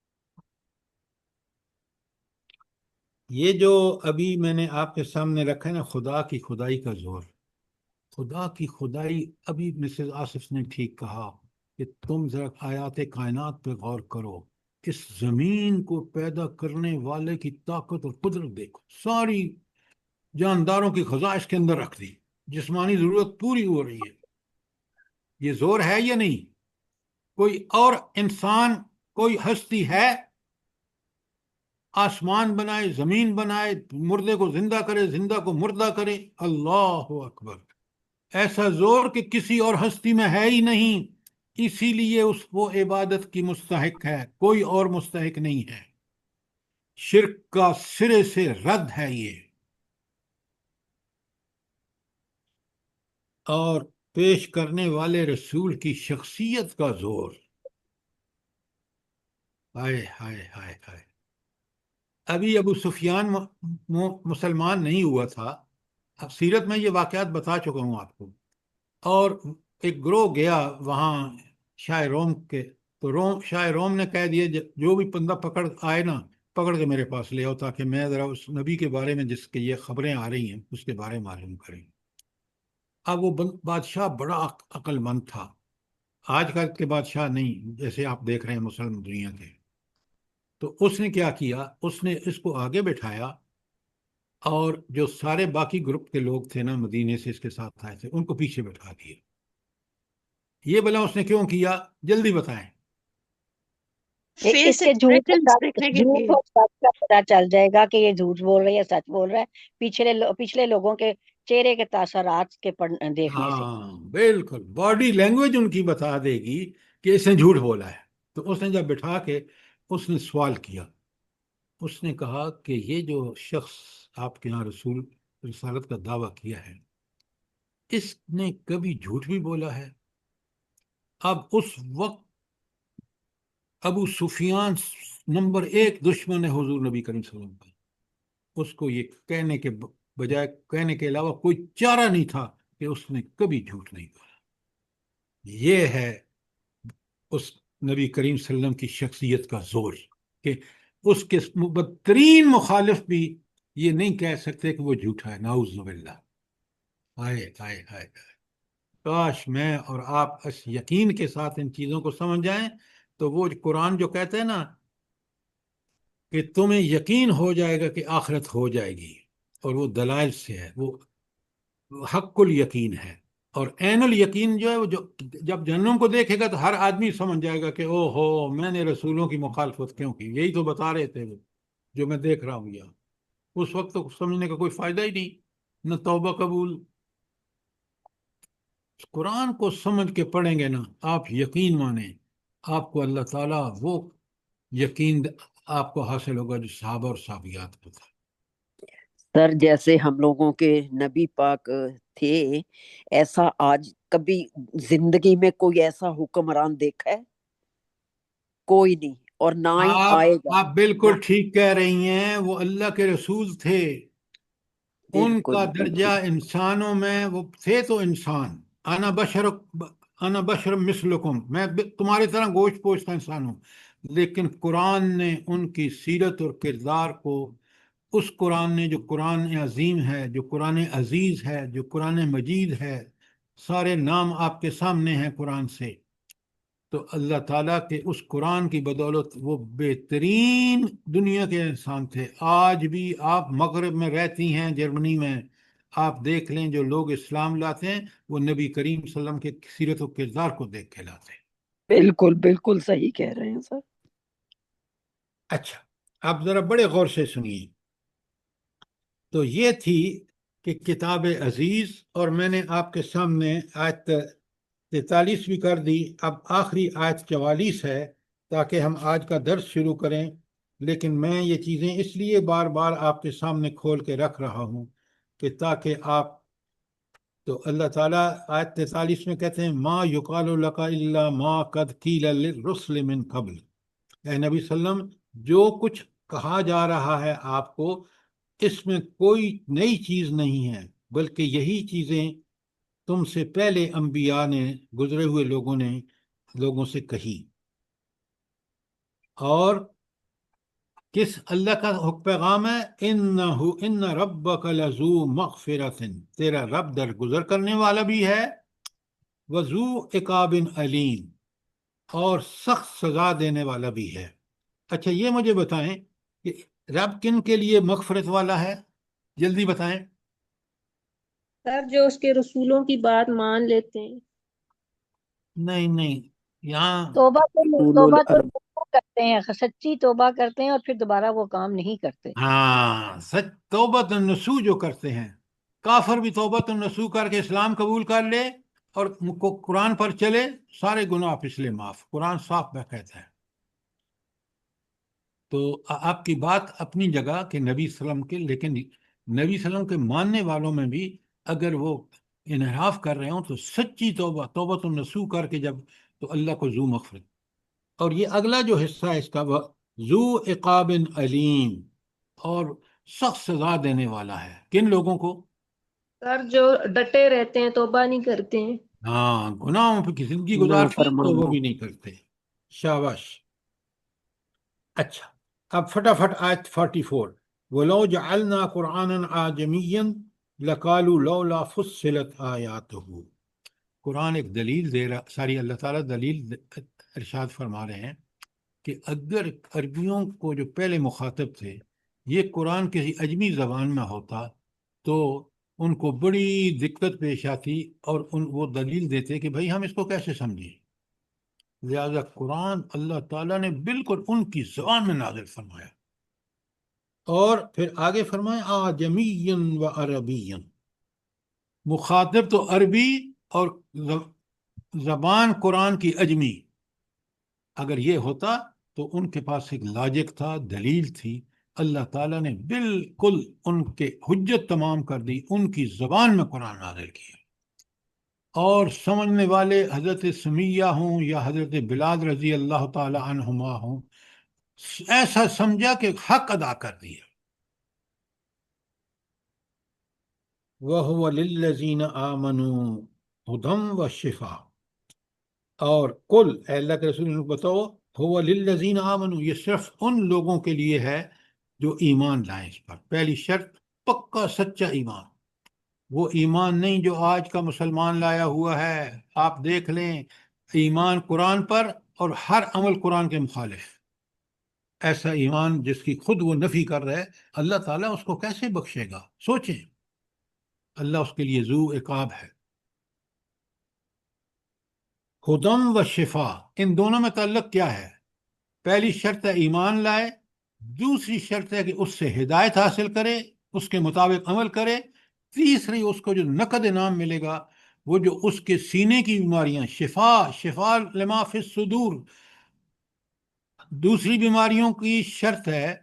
[SPEAKER 1] یہ جو ابھی میں نے آپ کے سامنے رکھا ہے نا، خدا کی خدائی کا زور، خدا کی خدائی، ابھی مسز آصف نے ٹھیک کہا کہ تم ذرا آیات کائنات پہ غور کرو، اس زمین کو پیدا کرنے والے کی طاقت اور قدرت دیکھو، ساری جانداروں کی خزائش اس کے اندر رکھ دی، جسمانی ضرورت پوری ہو رہی ہے۔ یہ زور ہے یا نہیں؟ کوئی اور انسان، کوئی ہستی ہے آسمان بنائے، زمین بنائے، مردے کو زندہ کرے، زندہ کو مردہ کرے؟ اللہ اکبر، ایسا زور کہ کسی اور ہستی میں ہے ہی نہیں، اسی لیے اس وہ عبادت کی مستحق ہے، کوئی اور مستحق نہیں ہے۔ شرک کا سرے سے رد ہے یہ۔ اور پیش کرنے والے رسول کی شخصیت کا زور، ہائے ہائے ہائے ہائے۔ ابھی ابو سفیان مسلمان نہیں ہوا تھا، اب سیرت میں یہ واقعات بتا چکا ہوں آپ کو، اور ایک گروہ گیا وہاں شاہ روم کے، تو شاہ روم نے کہہ دیا جو بھی بندہ پکڑ آئے نا، پکڑ کے میرے پاس لے آؤ تاکہ میں ذرا اس نبی کے بارے میں جس کے یہ خبریں آ رہی ہیں اس کے بارے میں معلوم کریں۔ اب وہ بادشاہ بڑا عقل مند تھا، آج کل کے بادشاہ نہیں جیسے آپ دیکھ رہے ہیں مسلم دنیا کے. تو اس نے کیا کیا، اس نے اس کو آگے بٹھایا اور جو سارے باقی گروپ کے لوگ تھے نا مدینے سے اس کے ساتھ آئے تھے ان کو پیچھے بٹھا دیے. یہ بلا اس نے کیوں کیا، جلدی بتائیں.
[SPEAKER 3] فیس
[SPEAKER 5] اس کے جھوٹ
[SPEAKER 3] ایکسپریشنز
[SPEAKER 5] اور
[SPEAKER 3] دیکھنے کے
[SPEAKER 5] جھوٹ
[SPEAKER 3] لیے.
[SPEAKER 5] اور سچ کا پتا چل جائے گا کہ یہ جھوٹ بول رہا ہے یا سچ بول رہا ہے پچھلے لوگوں کے چہرے کے تاثرات کے دیکھنے سے.
[SPEAKER 1] ہاں بالکل، باڈی لینگویج ان کی بتا دے گی کہ اس نے جھوٹ بولا ہے. تو اس نے جب بٹھا کے اس نے سوال کیا، اس نے کہا کہ یہ جو شخص آپ کے یہاں رسالت کا دعویٰ کیا ہے اس نے کبھی جھوٹ بھی بولا ہے؟ اب اس وقت ابو سفیان نمبر 1 دشمن ہے حضور نبی کریم صلی اللہ علیہ وسلم کا. اس کو یہ کہنے کے بجائے کہنے کے علاوہ کوئی چارہ نہیں تھا کہ اس نے کبھی جھوٹ نہیں بولا. یہ ہے اس نبی کریم صلی اللہ علیہ وسلم کی شخصیت کا زور کہ اس کے بدترین مخالف بھی یہ نہیں کہہ سکتے کہ وہ جھوٹا ہے. نعوذ باللہ. ہائے ہائے ہائے. کاش میں اور آپ اس یقین کے ساتھ ان چیزوں کو سمجھ جائیں تو وہ قرآن جو کہتے ہیں نا کہ تمہیں یقین ہو جائے گا کہ آخرت ہو جائے گی، اور وہ دلائل سے ہے، وہ حق الیقین ہے. اور عین الیقین جو ہے وہ جب جہنم کو دیکھے گا تو ہر آدمی سمجھ جائے گا کہ او ہو میں نے رسولوں کی مخالفت کیوں کی، یہی تو بتا رہے تھے وہ جو میں دیکھ رہا ہوں یہاں. اس وقت تو سمجھنے کا کوئی فائدہ ہی نہیں، نہ توبہ قبول. قرآن کو سمجھ کے پڑھیں گے نا آپ، یقین مانیں آپ کو اللہ تعالیٰ وہ یقین آپ کو حاصل ہوگا جو صحابہ اور صحابیات کو تھا.
[SPEAKER 8] سر جیسے ہم لوگوں کے نبی پاک تھے، ایسا آج کبھی زندگی میں کوئی ایسا حکمران دیکھا ہے؟ کوئی نہیں، اور نہ ہی آئے گا.
[SPEAKER 1] آپ بالکل ٹھیک کہہ رہی ہیں، وہ اللہ کے رسول تھے، ان کا درجہ انسانوں میں وہ تھے تو انسان. انا بشر مثلکم، میں تمہاری طرح گوشت پوشت انسان ہوں. لیکن قرآن نے ان کی سیرت اور کردار کو، اس قرآن نے جو قرآن عظیم ہے، جو قرآن عزیز ہے، جو قرآن مجید ہے، سارے نام آپ کے سامنے ہیں قرآن سے. تو اللہ تعالیٰ کے اس قرآن کی بدولت وہ بہترین دنیا کے انسان تھے. آج بھی آپ مغرب میں رہتی ہیں، جرمنی میں، آپ دیکھ لیں جو لوگ اسلام لاتے ہیں وہ نبی کریم صلی اللہ علیہ وسلم کے سیرت و کردار کو دیکھ کے لاتے ہیں.
[SPEAKER 8] بالکل بالکل صحیح کہہ رہے ہیں سر.
[SPEAKER 1] اچھا آپ ذرا بڑے غور سے سنیے. تو یہ تھی کہ کتاب عزیز، اور میں نے آپ کے سامنے آیت 43 بھی کر دی. اب آخری آیت 44 ہے تاکہ ہم آج کا درس شروع کریں. لیکن میں یہ چیزیں اس لیے بار بار آپ کے سامنے کھول کے رکھ رہا ہوں کہ تاکہ آپ، تو اللہ تعالیٰ آیت 43 میں کہتے ہیں ما یقال لک الا ما قد قیل للرسل من قبل. اے نبی صلی اللہ علیہ وسلم، جو کچھ کہا جا رہا ہے آپ کو اس میں کوئی نئی چیز نہیں ہے، بلکہ یہی چیزیں تم سے پہلے انبیاء نے، گزرے ہوئے لوگوں سے کہی. اور کس اللہ کا پیغام ہے؟ ان ربک لذو مغفرۃ، تیرا رب درگزر کرنے والا بھی ہے، وذو عقاب علیم، اور سخت سزا دینے والا بھی ہے. اچھا یہ مجھے بتائیں کہ رب کن کے لیے مغفرت والا ہے؟ جلدی بتائیں.
[SPEAKER 6] سر جو اس کے رسولوں کی بات مان لیتے ہیں.
[SPEAKER 1] نہیں یہاں
[SPEAKER 5] توبہ تو کرتے ہیں، سچی توبہ کرتے ہیں اور پھر دوبارہ وہ کام نہیں کرتے.
[SPEAKER 1] ہاں سچ توبۃ النصوح جو کرتے ہیں. کافر بھی توبۃ النصوح کر کے اسلام قبول کر لے اور قرآن پر چلے، سارے گناہ پچھلے معاف، قرآن صاف میں کہتا ہے. تو آپ کی بات اپنی جگہ کہ نبی صلی اللہ علیہ وسلم کے، لیکن نبی صلی اللہ علیہ وسلم کے ماننے والوں میں بھی اگر وہ انحراف کر رہے ہوں تو سچی توبۃ النصوح کر کے جب، تو اللہ کو ذو مغفرت. اور یہ اگلا جو حصہ ہے اس کا، وہ ذو عقاب علیم، اور سخت سزا دینے والا ہے. کن لوگوں کو؟
[SPEAKER 6] سر جو ڈٹے رہتے ہیں، توبہ نہیں کرتے ہیں.
[SPEAKER 1] ہاں گناہوں پہ زندگی
[SPEAKER 8] نہ
[SPEAKER 1] گزارتے ہیں تو وہ
[SPEAKER 8] فرمانوں.
[SPEAKER 1] بھی نہیں کرتے. شاباش. اچھا اب فٹافٹ آیت 44، وَلَوْ جَعَلْنَا قُرْآنًا أَعْجَمِيًّا لقالوا لولا فصلت آیاتہ، قرآن ایک دلیل دے رہا، ساری اللہ تعالیٰ دلیل ارشاد فرما رہے ہیں کہ اگر عربیوں کو جو پہلے مخاطب تھے یہ قرآن کسی اجمی زبان میں ہوتا تو ان کو بڑی دقت پیش آتی، اور وہ دلیل دیتے کہ بھائی ہم اس کو کیسے سمجھیں۔ لہذا قرآن اللہ تعالیٰ نے بالکل ان کی زبان میں نازل فرمایا، اور پھر آگے فرمایا آجمی و عربی، مخاطب تو عربی اور زبان قرآن کی اجمی۔ اگر یہ ہوتا تو ان کے پاس ایک لاجک تھا، دلیل تھی، اللہ تعالیٰ نے بالکل ان کے حجت تمام کر دی، ان کی زبان میں قرآن نازل کیا، اور سمجھنے والے حضرت سمیہ ہوں یا حضرت بلال رضی اللہ تعالی عنہما ہوں، ایسا سمجھا کہ حق ادا کر دیا۔ وَهُوَ لِلَّذِينَ آمَنُوا هُدًى وَشِفَاء، اور کل اے اللہ کے رسول نے بتاؤ، هُوَ لِلَّذِينَ آمَنُوا، یہ صرف ان لوگوں کے لیے ہے جو ایمان لائیں اس پر۔ پہلی شرط پکا سچا ایمان، وہ ایمان نہیں جو آج کا مسلمان لایا ہوا ہے۔ آپ دیکھ لیں، ایمان قرآن پر اور ہر عمل قرآن کے مخالف، ایسا ایمان جس کی خود وہ نفی کر رہا ہے، اللہ تعالیٰ اس کو کیسے بخشے گا؟ سوچیں، اللہ اس کے لیے ذو عقاب ہے۔ ہدم و شفا، ان دونوں میں تعلق کیا ہے؟ پہلی شرط ہے ایمان لائے، دوسری شرط ہے کہ اس سے ہدایت حاصل کرے، اس کے مطابق عمل کرے، تیسری اس کو جو نقد انعام ملے گا وہ جو اس کے سینے کی بیماریاں، شفا لما فی الصدور، دوسری بیماریوں کی شرط ہے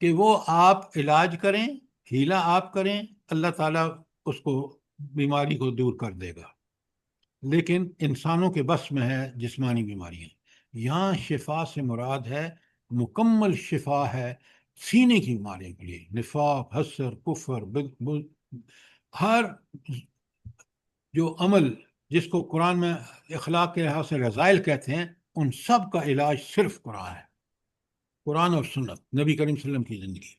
[SPEAKER 1] کہ وہ آپ علاج کریں، ہیلا آپ کریں، اللہ تعالیٰ اس کو بیماری کو دور کر دے گا۔ لیکن انسانوں کے بس میں ہے جسمانی بیماریاں، یہاں شفا سے مراد ہے مکمل شفا ہے سینے کی بیماریوں کے لیے، نفاق، حسر، کفر، ہر جو عمل جس کو قرآن میں اخلاق کے لحاظ سے رذائل کہتے ہیں، ان سب کا علاج صرف قرآن ہے، قرآن اور سنت، نبی کریم صلی اللہ علیہ وسلم کی زندگی۔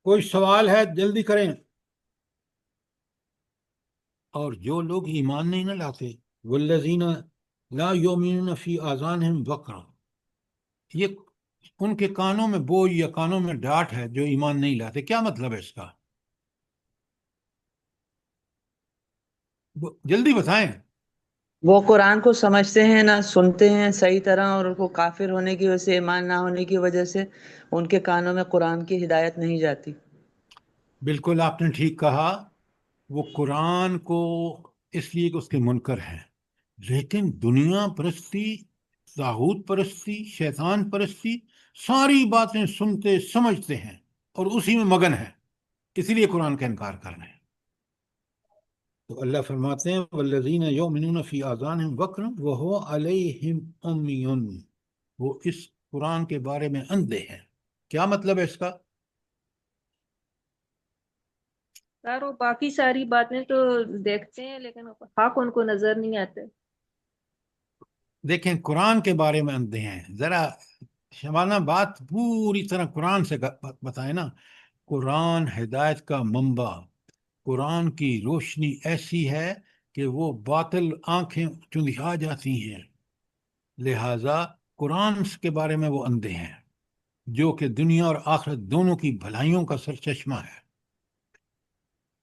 [SPEAKER 1] کوئی سوال ہے جلدی کریں۔ اور جو لوگ ایمان نہیں نہ لاتے، والذین لا یؤمنون فی آذانہم وقر، یہ ان کے کانوں میں بوجھ یا کانوں میں ڈانٹ ہے جو ایمان نہیں لاتے۔ کیا مطلب ہے اس کا؟ جلدی بتائیں۔
[SPEAKER 7] وہ قرآن کو سمجھتے ہیں نہ سنتے ہیں صحیح طرح، اور وہ کافر ہونے کی وجہ سے، ایمان نہ ہونے کی وجہ سے ان کے کانوں میں قرآن کی ہدایت نہیں جاتی۔
[SPEAKER 1] بالکل آپ نے ٹھیک کہا، وہ قرآن کو اس لیے کہ اس کے منکر ہیں، لیکن دنیا پرستی، طاغوت پرستی، شیطان پرستی، ساری باتیں سنتے سمجھتے ہیں اور اسی میں مگن ہیں، اسی لیے قرآن کا انکار کر رہے ہیں۔ تو اللہ فرماتے ہیں والذین یؤمنون فی آذانہم وقر وہو علیہم امی، وہ اس قرآن کے بارے میں اندھے ہیں۔ کیا مطلب ہے اس کا؟
[SPEAKER 6] سر وہ باقی ساری باتیں تو دیکھتے ہیں لیکن حق ان کو نظر نہیں آتے۔
[SPEAKER 1] دیکھیں، قرآن کے بارے میں اندھے ہیں، ذرا شبانہ بات پوری طرح قرآن سے بتائیں نا۔ قرآن ہدایت کا منبع، قرآن کی روشنی ایسی ہے کہ وہ باطل آنکھیں چندھا جاتی ہیں، لہٰذا قرآن کے بارے میں وہ اندھے ہیں، جو کہ دنیا اور آخرت دونوں کی بھلائیوں کا سرچشمہ ہے۔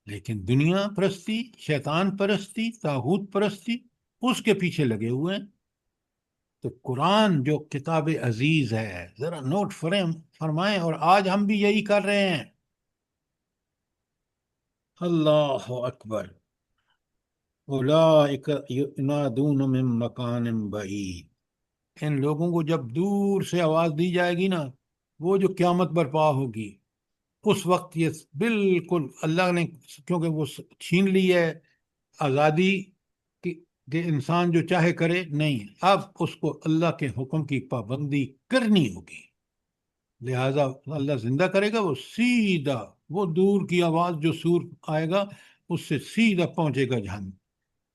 [SPEAKER 1] لیکن دنیا پرستی، شیطان پرستی، طاغوت پرستی، اس کے پیچھے لگے ہوئے ہیں۔ تو قرآن جو کتاب عزیز ہے، ذرا نوٹ فرمائیں، اور آج ہم بھی یہی کر رہے ہیں۔ اللہ اکبر، اولئک ینادون من مکان بعید، ان لوگوں کو جب دور سے آواز دی جائے گی نا، وہ جو قیامت برپا ہوگی، اس وقت یہ بالکل اللہ نے، کیونکہ وہ چھین لی ہے آزادی کہ انسان جو چاہے کرے، نہیں، اب اس کو اللہ کے حکم کی پابندی کرنی ہوگی، لہٰذا اللہ زندہ کرے گا، وہ سیدھا، وہ دور کی آواز جو سور آئے گا اس سے سیدھا پہنچے گا جہنم،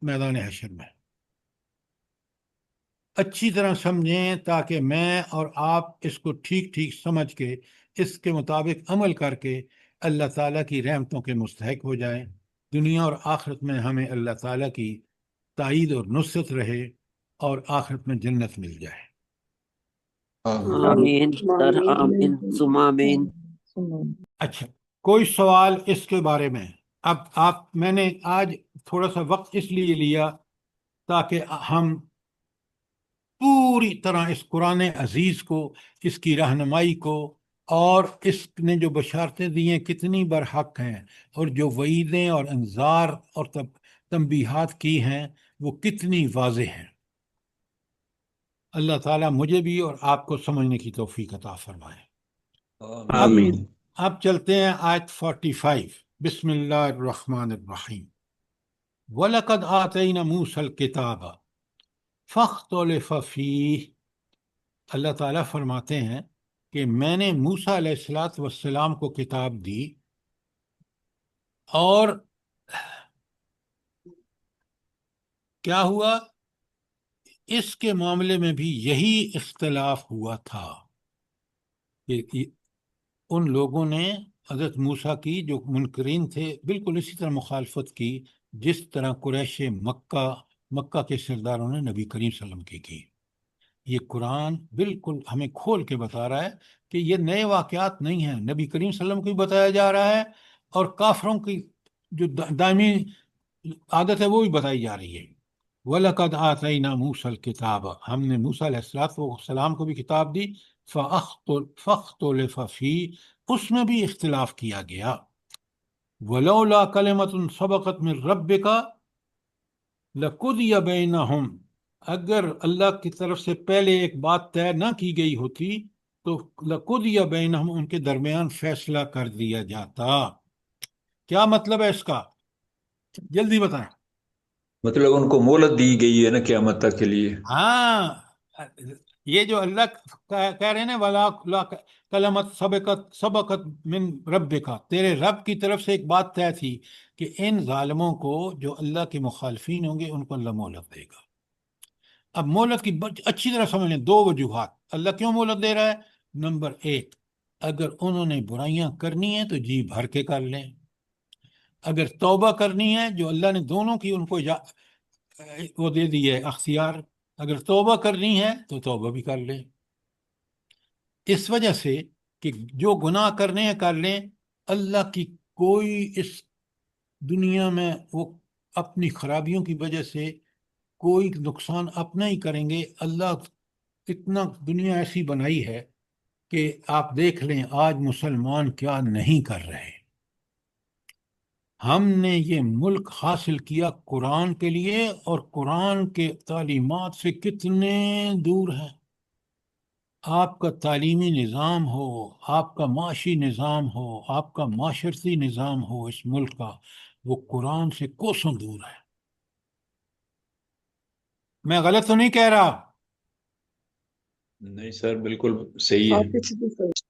[SPEAKER 1] میدان حشر میں۔ اچھی طرح سمجھیں تاکہ میں اور آپ اس کو ٹھیک ٹھیک سمجھ کے اس کے مطابق عمل کر کے اللہ تعالیٰ کی رحمتوں کے مستحق ہو جائیں، دنیا اور آخرت میں ہمیں اللہ تعالیٰ کی تائید اور نصرت رہے، اور آخرت میں جنت مل جائے۔
[SPEAKER 8] آمین سر، آمین ثم آمین۔
[SPEAKER 1] اچھا، کوئی سوال اس کے بارے میں؟ اب میں نے آج تھوڑا سا وقت اس لیے لیا تاکہ ہم پوری طرح اس قرآن عزیز کو، اس کی رہنمائی کو، اور اس نے جو بشارتیں دی ہیں کتنی برحق ہیں، اور جو وعیدیں اور انذار اور تنبیہات کی ہیں وہ کتنی واضح ہیں۔ اللہ تعالیٰ مجھے بھی اور آپ کو سمجھنے کی توفیق عطا فرمائے۔
[SPEAKER 9] آمین۔
[SPEAKER 1] اب چلتے ہیں آیت 45۔ بسم اللہ الرحمن الرحیم۔ وَلَقَدْ آتَيْنَا مُوسَى الْكِتَابَ فَاخْتَلَفَ فِيهِ۔ اللہ تعالیٰ فرماتے ہیں کہ میں نے موسیٰ علیہ السلام کو کتاب دی، اور کیا ہوا؟ اس کے معاملے میں بھی یہی اختلاف ہوا تھا کہ ان لوگوں نے حضرت موسیٰ کی، جو منکرین تھے، بالکل اسی طرح مخالفت کی جس طرح قریش مکہ کے سرداروں نے نبی کریم صلی اللہ علیہ وسلم کی۔ یہ قرآن بالکل ہمیں کھول کے بتا رہا ہے کہ یہ نئے واقعات نہیں ہیں، نبی کریم صلی اللہ علیہ وسلم کو بھی بتایا جا رہا ہے، اور کافروں کی جو دائمی عادت ہے وہ بھی بتائی جا رہی ہے۔ وَلَقَدْ آتَيْنَا مُوسَى الْكِتَابَ، ہم نے موسیٰ علیہ السلام کو بھی کتاب دی، فَاخْتَلَفَ فِيهِ، اس میں بھی اختلاف کیا گیا۔ وَلَوْلَا كَلِمَةٌ سَبَقَتْ مِن رَبِّكَ لَقُضِيَ بَيْنَهُمْ، اگر اللہ کی طرف سے پہلے ایک بات طے نہ کی گئی ہوتی تو لَقُضِيَ بَيْنَهُمْ، ان کے درمیان فیصلہ کر دیا جاتا۔ کیا مطلب ہے اس کا؟ جلدی بتائیں۔
[SPEAKER 9] مطلب ان کو مہلت دی گئی ہے نا قیامت تک کے لیے۔
[SPEAKER 1] ہاں، یہ جو اللہ کہہ رہے ہیں نا، وَلَا کلمت سبقت من ربک، تیرے رب کی طرف سے ایک بات طے تھی کہ ان ظالموں کو، جو اللہ کے مخالفین ہوں گے، ان کو اللہ مہلت دے گا۔ اب مہلت کی اچھی طرح سمجھ لیں، دو وجوہات اللہ کیوں مہلت دے رہا ہے۔ نمبر ایک، اگر انہوں نے برائیاں کرنی ہیں تو جی بھر کے کر لیں، اگر توبہ کرنی ہے، جو اللہ نے دونوں کی ان کو وہ دے دی ہے اختیار، اگر توبہ کرنی ہے تو توبہ بھی کر لیں۔ اس وجہ سے کہ جو گناہ کرنے ہیں کر لیں، اللہ کی کوئی اس دنیا میں وہ اپنی خرابیوں کی وجہ سے کوئی نقصان اپنا ہی کریں گے۔ اللہ اتنا دنیا ایسی بنائی ہے کہ آپ دیکھ لیں آج مسلمان کیا نہیں کر رہے۔ ہم نے یہ ملک حاصل کیا قرآن کے لیے، اور قرآن کے تعلیمات سے کتنے دور ہیں۔ آپ کا تعلیمی نظام ہو، آپ کا معاشی نظام ہو، آپ کا معاشرتی نظام ہو اس ملک کا، وہ قرآن سے کوسوں دور ہے۔ میں غلط تو نہیں کہہ رہا؟
[SPEAKER 9] نہیں سر، بالکل صحیح
[SPEAKER 4] آپ
[SPEAKER 9] ہے۔
[SPEAKER 4] کی چیزیں صحیح۔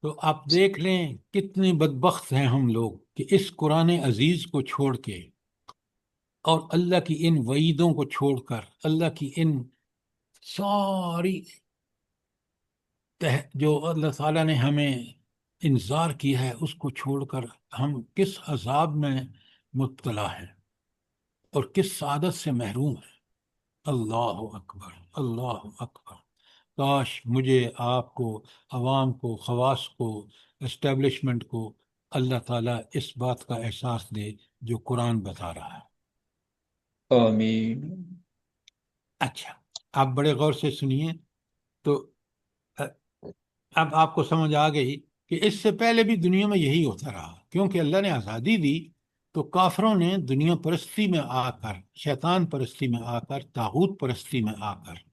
[SPEAKER 1] تو آپ دیکھ لیں کتنے بدبخت ہیں ہم لوگ کہ اس قرآن عزیز کو چھوڑ کے اور اللہ کی ان وعیدوں کو چھوڑ کر، اللہ کی ان ساری جو اللہ تعالیٰ نے ہمیں انذار کیا ہے اس کو چھوڑ کر ہم کس عذاب میں مبتلا ہیں اور کس سعادت سے محروم ہیں۔ اللہ اکبر، اللہ اکبر۔ کاش مجھے، آپ کو، عوام کو، خواص کو، اسٹیبلشمنٹ کو اللہ تعالیٰ اس بات کا احساس دے جو قرآن بتا رہا ہے۔
[SPEAKER 9] آمین۔
[SPEAKER 1] اچھا، آپ بڑے غور سے سنیے، تو اب آپ کو سمجھ آ گئی کہ اس سے پہلے بھی دنیا میں یہی ہوتا رہا، کیونکہ اللہ نے آزادی دی تو کافروں نے دنیا پرستی میں آ کر، شیطان پرستی میں آ کر، طاغوت پرستی میں آ کر،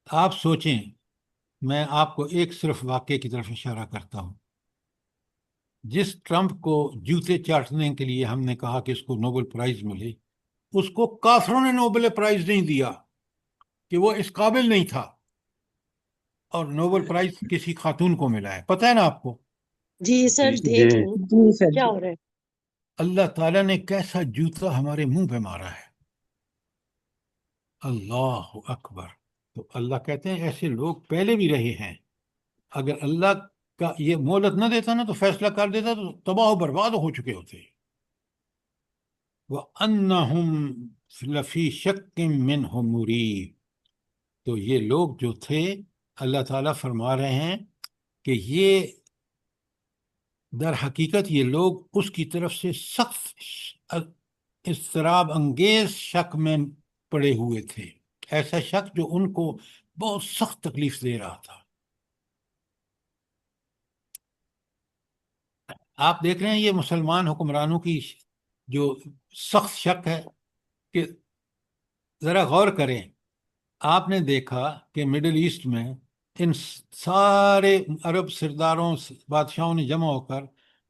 [SPEAKER 1] آپ سوچیں، میں آپ کو ایک صرف واقعے کی طرف اشارہ کرتا ہوں۔ جس ٹرمپ کو جوتے چاٹنے کے لیے ہم نے کہا کہ اس کو نوبل پرائز ملے، اس کو کافروں نے نوبل پرائز نہیں دیا کہ وہ اس قابل نہیں تھا، اور نوبل پرائز کسی خاتون کو ملا ہے، پتہ ہے نا آپ کو؟
[SPEAKER 3] جی سر،
[SPEAKER 9] جی
[SPEAKER 3] دیکھ لیں
[SPEAKER 4] جی سر
[SPEAKER 3] کیا
[SPEAKER 4] جی۔
[SPEAKER 3] ہو رہا ہے۔
[SPEAKER 1] اللہ تعالیٰ نے کیسا جوتا ہمارے منہ پہ مارا ہے۔ اللہ اکبر۔ تو اللہ کہتے ہیں ایسے لوگ پہلے بھی رہے ہیں، اگر اللہ کا یہ مہلت نہ دیتا نا تو فیصلہ کر دیتا تو تباہ و برباد ہو چکے ہوتے. وَأَنَّهُمْ لَفِي شَكٍّ مِّنْهُ مُرِيبٍ. تو یہ لوگ جو تھے اللہ تعالیٰ فرما رہے ہیں کہ یہ در حقیقت یہ لوگ اس کی طرف سے سخت اضطراب انگیز شک میں پڑے ہوئے تھے، ایسا شک جو ان کو بہت سخت تکلیف دے رہا تھا. آپ دیکھ رہے ہیں یہ مسلمان حکمرانوں کی جو سخت شک ہے کہ ذرا غور کریں. آپ نے دیکھا کہ مڈل ایسٹ میں ان سارے عرب سرداروں بادشاہوں نے جمع ہو کر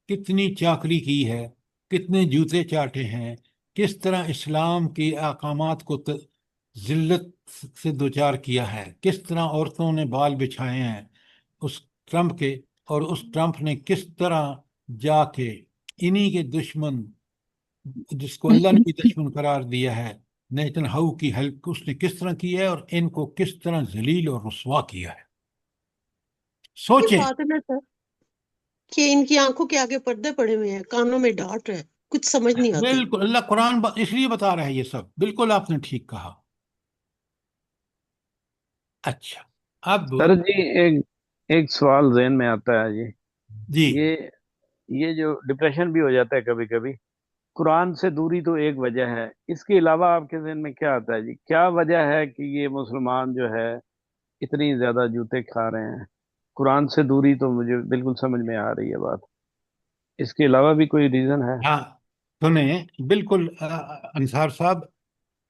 [SPEAKER 1] کتنی چاکری کی ہے، کتنے جوتے چاٹے ہیں، کس طرح اسلام کی احکامات کو ذلت سے دوچار کیا ہے، کس طرح عورتوں نے بال بچھائے ہیں اس ٹرمپ کے، اور اس ٹرمپ نے کس طرح جا کے انہی کے دشمن جس کو اللہ نے بھی دشمن قرار دیا ہے نیتن ہاؤ کی ہیلپ اس نے کس طرح کی ہے اور ان کو کس طرح ذلیل اور رسوا کیا ہے.
[SPEAKER 3] یہ
[SPEAKER 1] سوچیں.
[SPEAKER 3] بات ہے نا سر کہ ان کی آنکھوں کے آگے پردے پڑے ہوئے ہیں، کانوں میں ڈانٹ ہے، کچھ سمجھ نہیں آتی.
[SPEAKER 1] بالکل اللہ قرآن اس لیے بتا رہا ہے یہ سب. بالکل آپ نے ٹھیک کہا. اچھا اب
[SPEAKER 10] سر جی ایک سوال ذہن میں آتا ہے جی.
[SPEAKER 1] جی
[SPEAKER 10] یہ جو ڈپریشن بھی ہو جاتا ہے کبھی کبھی، قرآن سے دوری تو ایک وجہ ہے، اس کے علاوہ آپ کے ذہن میں کیا آتا ہے جی؟ کیا وجہ ہے کہ یہ مسلمان جو ہے اتنی زیادہ جوتے کھا رہے ہیں؟ قرآن سے دوری تو مجھے بالکل سمجھ میں آ رہی ہے بات، اس کے علاوہ بھی کوئی ریزن ہے؟
[SPEAKER 1] ہاں سنیں بالکل انصار صاحب،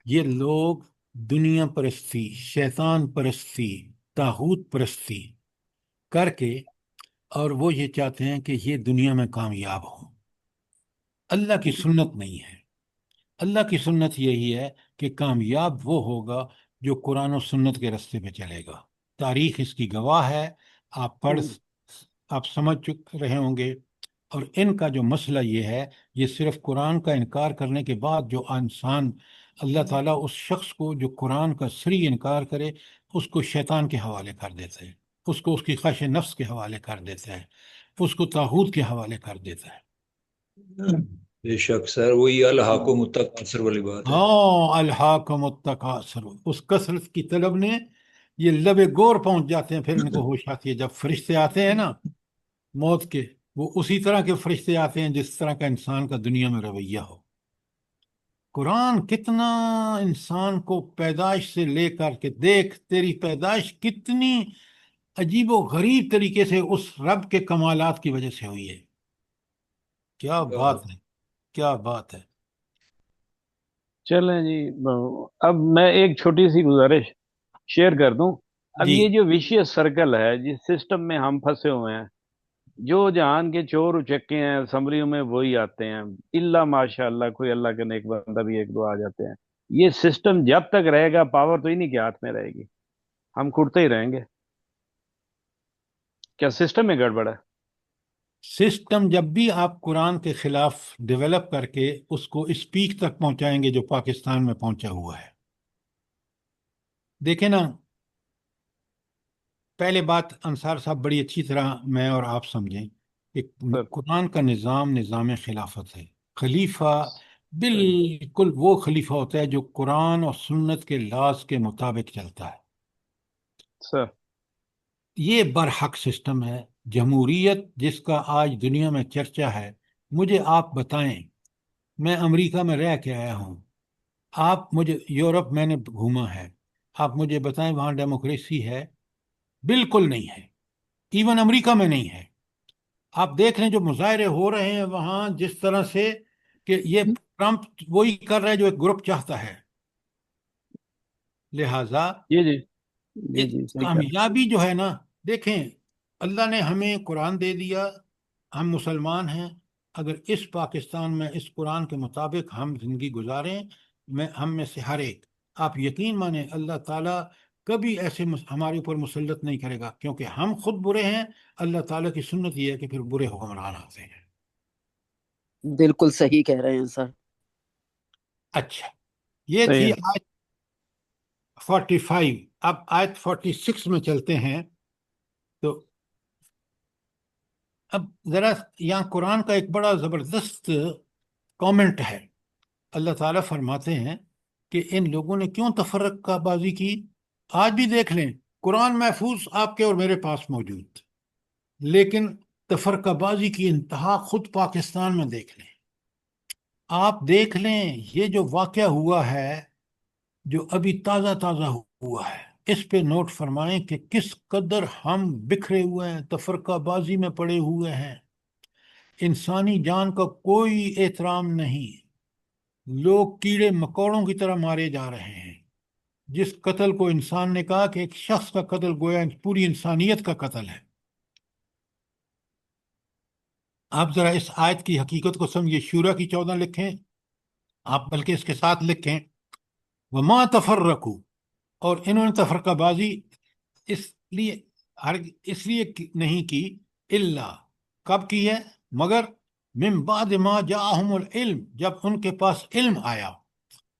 [SPEAKER 1] یہ لوگ دنیا پرستی، شیطان پرستی، طاغوت پرستی کر کے اور وہ یہ چاہتے ہیں کہ یہ دنیا میں کامیاب ہوں. اللہ کی سنت نہیں ہے. اللہ کی سنت یہی ہے کہ کامیاب وہ ہوگا جو قرآن و سنت کے راستے پہ چلے گا. تاریخ اس کی گواہ ہے. آپ سمجھ رہے ہوں گے. اور ان کا جو مسئلہ یہ ہے، یہ صرف قرآن کا انکار کرنے کے بعد جو انسان اللہ تعالیٰ اس شخص کو جو قرآن کا صریح انکار کرے اس کو شیطان کے حوالے کر دیتے ہیں، اس کو اس کی خواہش نفس کے حوالے کر دیتے ہیں، اس کو طاغوت کے حوالے کر دیتا ہے.
[SPEAKER 9] بے شک سر، وہی الحاکم التکاثر والی بات ہے.
[SPEAKER 1] ہاں الحاکم التکاثر، اس کثرت کی طلب نے یہ لبے گور پہنچ جاتے ہیں. پھر ان کو ہوش آتی ہے جب فرشتے آتے ہیں نا موت کے، وہ اسی طرح کے فرشتے آتے ہیں جس طرح کا انسان کا دنیا میں رویہ ہو. قرآن کتنا انسان کو پیدائش سے لے کر کے دیکھ تیری پیدائش کتنی عجیب و غریب طریقے سے اس رب کے کمالات کی وجہ سے ہوئی ہے. کیا بات ہے، کیا بات ہے.
[SPEAKER 10] چلیں جی، اب میں ایک چھوٹی سی گزارش شیئر کر دوں. اب
[SPEAKER 1] جی
[SPEAKER 10] یہ جو وشیس سرکل ہے جس سسٹم میں ہم پھنسے ہوئے ہیں، جو جہان کے چور اچکے ہیں اسمبلیوں میں وہی آتے ہیں، اللہ ماشاء اللہ کوئی اللہ کے نیک بندہ بھی ایک دو آ جاتے ہیں. یہ سسٹم جب تک رہے گا پاور تو انہی کے ہاتھ میں رہے گی، ہم کھٹتے ہی رہیں گے. کیا سسٹم میں گڑبڑ ہے؟
[SPEAKER 1] سسٹم جب بھی آپ قرآن کے خلاف ڈیولپ کر کے اس کو اس پیک تک پہنچائیں گے جو پاکستان میں پہنچا ہوا ہے. دیکھیں نا، پہلے بات انصار صاحب بڑی اچھی طرح میں اور آپ سمجھیں کہ
[SPEAKER 10] سر
[SPEAKER 1] قرآن کا نظام خلافت ہے. خلیفہ بالکل وہ خلیفہ ہوتا ہے جو قرآن اور سنت کے لاز کے مطابق چلتا ہے.
[SPEAKER 10] سر
[SPEAKER 1] یہ برحق سسٹم ہے. جمہوریت جس کا آج دنیا میں چرچا ہے، مجھے آپ بتائیں، میں امریکہ میں رہ کے آیا ہوں، آپ مجھے یورپ میں نے گھوما ہے، آپ مجھے بتائیں وہاں ڈیموکریسی ہے؟ بالکل نہیں ہے. ایون امریکہ میں نہیں ہے. آپ دیکھ لیں جو مظاہرے ہو رہے ہیں وہاں جس طرح سے کہ یہ ٹرمپ وہی کر رہا ہے جو ایک گروپ چاہتا ہے. لہٰذا
[SPEAKER 10] جی جی جی جی صحیح کہہ رہے ہیں.
[SPEAKER 1] کامیابی جو ہے نا، دیکھیں اللہ نے ہمیں قرآن دے دیا، ہم مسلمان ہیں. اگر اس پاکستان میں اس قرآن کے مطابق ہم زندگی گزاریں، ہم میں سے ہر ایک، آپ یقین مانیں اللہ تعالیٰ کبھی ایسے ہمارے اوپر مسلط نہیں کرے گا، کیونکہ ہم خود برے ہیں. اللہ تعالیٰ کی سنت یہ ہے کہ پھر برے حکمران آتے ہیں.
[SPEAKER 8] بالکل صحیح کہہ رہے ہیں سر.
[SPEAKER 1] اچھا یہ
[SPEAKER 10] صحیح
[SPEAKER 1] تھی
[SPEAKER 10] ہے.
[SPEAKER 1] آیت 45. اب آیت 46 میں چلتے ہیں. تو اب ذرا یہاں قرآن کا ایک بڑا زبردست کامنٹ ہے. اللہ تعالیٰ فرماتے ہیں کہ ان لوگوں نے کیوں تفرقہ بازی کی. آج بھی دیکھ لیں قرآن محفوظ آپ کے اور میرے پاس موجود، لیکن تفرقہ بازی کی انتہا خود پاکستان میں دیکھ لیں. آپ دیکھ لیں یہ جو واقعہ ہوا ہے، جو ابھی تازہ تازہ ہوا ہے، اس پہ نوٹ فرمائیں کہ کس قدر ہم بکھرے ہوئے ہیں، تفرقہ بازی میں پڑے ہوئے ہیں. انسانی جان کا کوئی احترام نہیں، لوگ کیڑے مکوڑوں کی طرح مارے جا رہے ہیں. جس قتل کو انسان نے کہا کہ ایک شخص کا قتل گویا پوری انسانیت کا قتل ہے. آپ ذرا اس آیت کی حقیقت کو سمجھیے. شورا کی 14 لکھیں آپ، بلکہ اس کے ساتھ لکھیں وما تفرقوا، اور انہوں نے تفرقہ بازی اس لیے نہیں کی، الا، کب کی ہے؟ مگر من بعد ما جاءہم العلم، جب ان کے پاس علم آیا.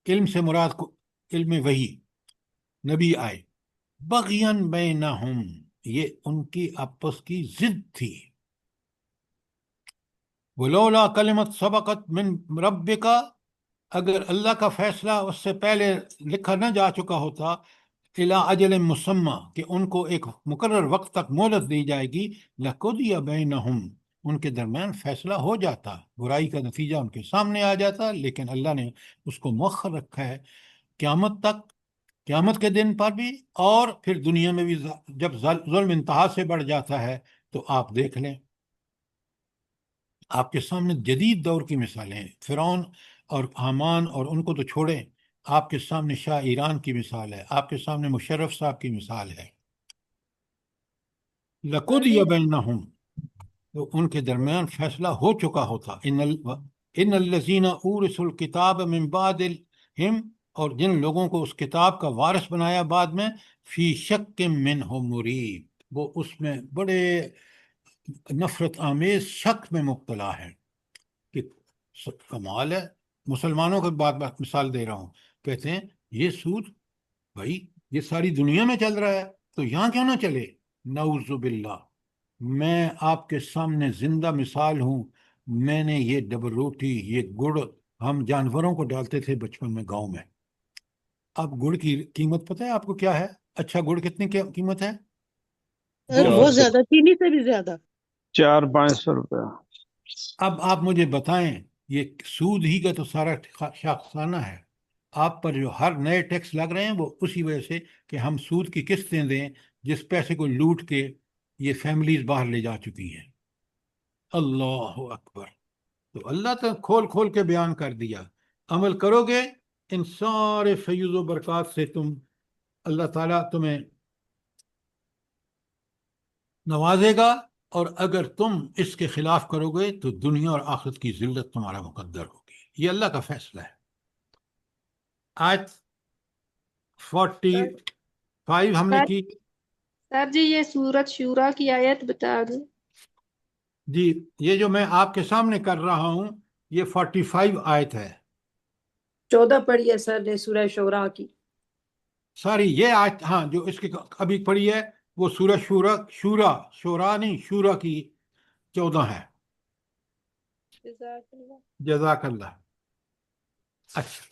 [SPEAKER 1] علم سے مراد کو علم وحی، نبی آئے. بغین بینہم، یہ ان کی آپس کی ضد تھی. ولولا کلمت سبقت من ربک، اگر اللہ کا فیصلہ اس سے پہلے لکھا نہ جا چکا ہوتا، الی اجل مسمی، کہ ان کو ایک مقرر وقت تک مہلت دی جائے گی، لقضی بینہم، ان کے درمیان فیصلہ ہو جاتا، برائی کا نتیجہ ان کے سامنے آ جاتا. لیکن اللہ نے اس کو مؤخر رکھا ہے قیامت تک، قیامت کے دن پر بھی، اور پھر دنیا میں بھی. جب ظلم انتہا سے بڑھ جاتا ہے تو آپ دیکھ لیں، آپ کے سامنے جدید دور کی مثالیں ہیں. فرعون اور حامان اور ان کو تو چھوڑیں، آپ کے سامنے شاہ ایران کی مثال ہے، آپ کے سامنے مشرف صاحب کی مثال ہے. لقضی بینہم، تو ان کے درمیان فیصلہ ہو چکا ہوتا. ان الذین اورثوا الکتاب من بعدہم، اور جن لوگوں کو اس کتاب کا وارث بنایا بعد میں، فی شک منہ مریب، وہ اس میں بڑے نفرت آمیز شک میں مبتلا ہے. کہ کمال ہے. مسلمانوں کے بات مثال دے رہا ہوں، کہتے ہیں یہ سود بھائی یہ ساری دنیا میں چل رہا ہے تو یہاں کیوں نہ چلے. نعوذ باللہ. میں آپ کے سامنے زندہ مثال ہوں. میں نے یہ ڈبل روٹی، یہ گڑ ہم جانوروں کو ڈالتے تھے بچپن میں گاؤں میں. اب گڑ کی قیمت پتہ ہے آپ کو کیا ہے؟ اچھا گڑ کتنی قیمت ہے؟
[SPEAKER 3] سر بہت زیادہ، چینی سے بھی زیادہ.
[SPEAKER 10] 400-500 روپے.
[SPEAKER 1] اب آپ مجھے بتائیں، یہ سود ہی کا تو سارا شاخسانہ ہے. آپ پر جو ہر نئے ٹیکس لگ رہے ہیں وہ اسی وجہ سے کہ ہم سود کی قسطیں دیں، جس پیسے کو لوٹ کے یہ فیملیز باہر لے جا چکی ہیں. اللہ اکبر. تو اللہ تو کھول کھول کے بیان کر دیا. عمل کرو گے ان سارے فیض و برکات سے اللہ تعالیٰ تمہیں نوازے گا، اور اگر تم اس کے خلاف کرو گے تو دنیا اور آخرت کی ذلت تمہارا مقدر ہوگی. یہ اللہ کا فیصلہ ہے. آیت 45 ہم نے کی.
[SPEAKER 6] سر جی یہ سورت شورا کی آیت بتا دیں.
[SPEAKER 1] جی یہ جو میں آپ کے سامنے کر رہا ہوں یہ 45 آیت ہے.
[SPEAKER 2] 14 پڑھی ہے سر نے سورہ شورا کی.
[SPEAKER 1] ساری یہ آیت، ہاں جو اس کی ابھی پڑھی ہے وہ سورہ شورا نہیں، شورا کی 14 ہے. جزاک اللہ. اچھا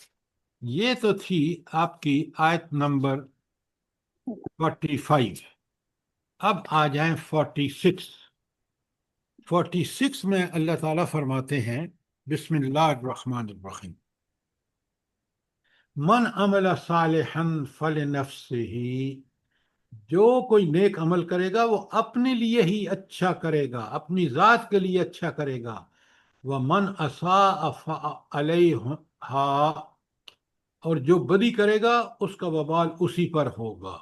[SPEAKER 1] یہ تو تھی آپ کی آیت نمبر 45. اب آ جائیں 46. 46 میں اللہ تعالیٰ فرماتے ہیں بسم اللہ الرحمن الرحیم، من عمل صالحا فلنفسہ، جو کوئی نیک عمل کرے گا وہ اپنے لیے ہی اچھا کرے گا، اپنی ذات کے لیے اچھا کرے گا. ومن اساء فعلیہا، اور جو بدی کرے گا اس کا وبال اسی پر ہوگا.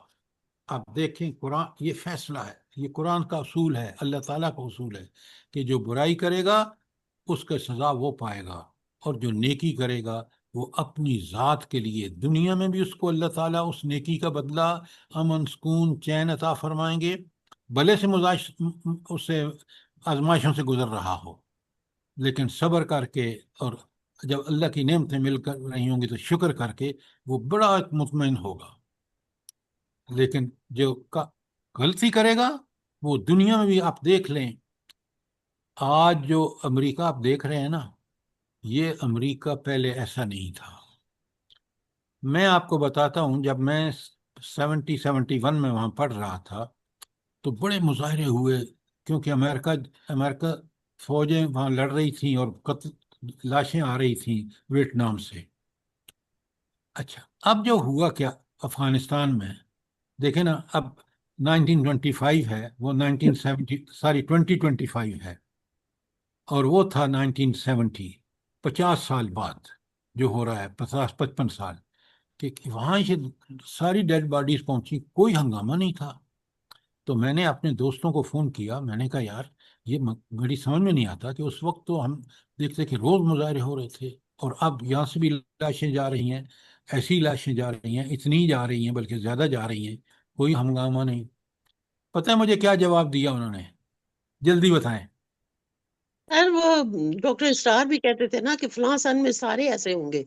[SPEAKER 1] اب دیکھیں قرآن یہ فیصلہ ہے، یہ قرآن کا اصول ہے، اللہ تعالیٰ کا اصول ہے کہ جو برائی کرے گا اس کا سزا وہ پائے گا، اور جو نیکی کرے گا وہ اپنی ذات کے لیے دنیا میں بھی اس کو اللہ تعالیٰ اس نیکی کا بدلہ امن، سکون، چین عطا فرمائیں گے، بھلے سے اس سے آزمائشوں سے گزر رہا ہو، لیکن صبر کر کے، اور جب اللہ کی نعمتیں مل کر رہی ہوں گی تو شکر کر کے وہ بڑا مطمئن ہوگا. لیکن جو غلطی کرے گا وہ دنیا میں بھی آپ دیکھ لیں آج جو امریکہ آپ دیکھ رہے ہیں نا، یہ امریکہ پہلے ایسا نہیں تھا۔ میں آپ کو بتاتا ہوں، جب میں 71 میں وہاں پڑھ رہا تھا تو بڑے مظاہرے ہوئے، کیونکہ امریکہ فوجیں وہاں لڑ رہی تھیں اور لاشیں آ رہی تھیں ویتنام سے۔ اچھا، اب جو ہوا کیا افغانستان میں، دیکھیں نا، اب 1925 ہے، وہ 2025 ہے، اور وہ تھا 1970، 50 سال بعد جو ہو رہا ہے، 55 سال کہ وہاں سے ساری ڈیڈ باڈیز پہنچی، کوئی ہنگامہ نہیں تھا۔ تو میں نے اپنے دوستوں کو فون کیا، میں نے کہا یار یہ میری سمجھ میں نہیں آتا کہ اس وقت تو ہم دیکھتے کہ روز مظاہرے ہو رہے تھے، اور اب یہاں سے بھی لاشیں جا رہی ہیں، ایسی لاشیں جا رہی ہیں، اتنی ہی جا رہی ہیں بلکہ زیادہ جا رہی ہیں، کوئی ہنگامہ نہیں۔ پتہ ہے مجھے کیا جواب دیا انہوں نے؟ جلدی بتائیں۔
[SPEAKER 3] سر وہ ڈاکٹر اسٹار بھی کہتے تھے نا کہ فلاں سن میں سارے ایسے ہوں گے،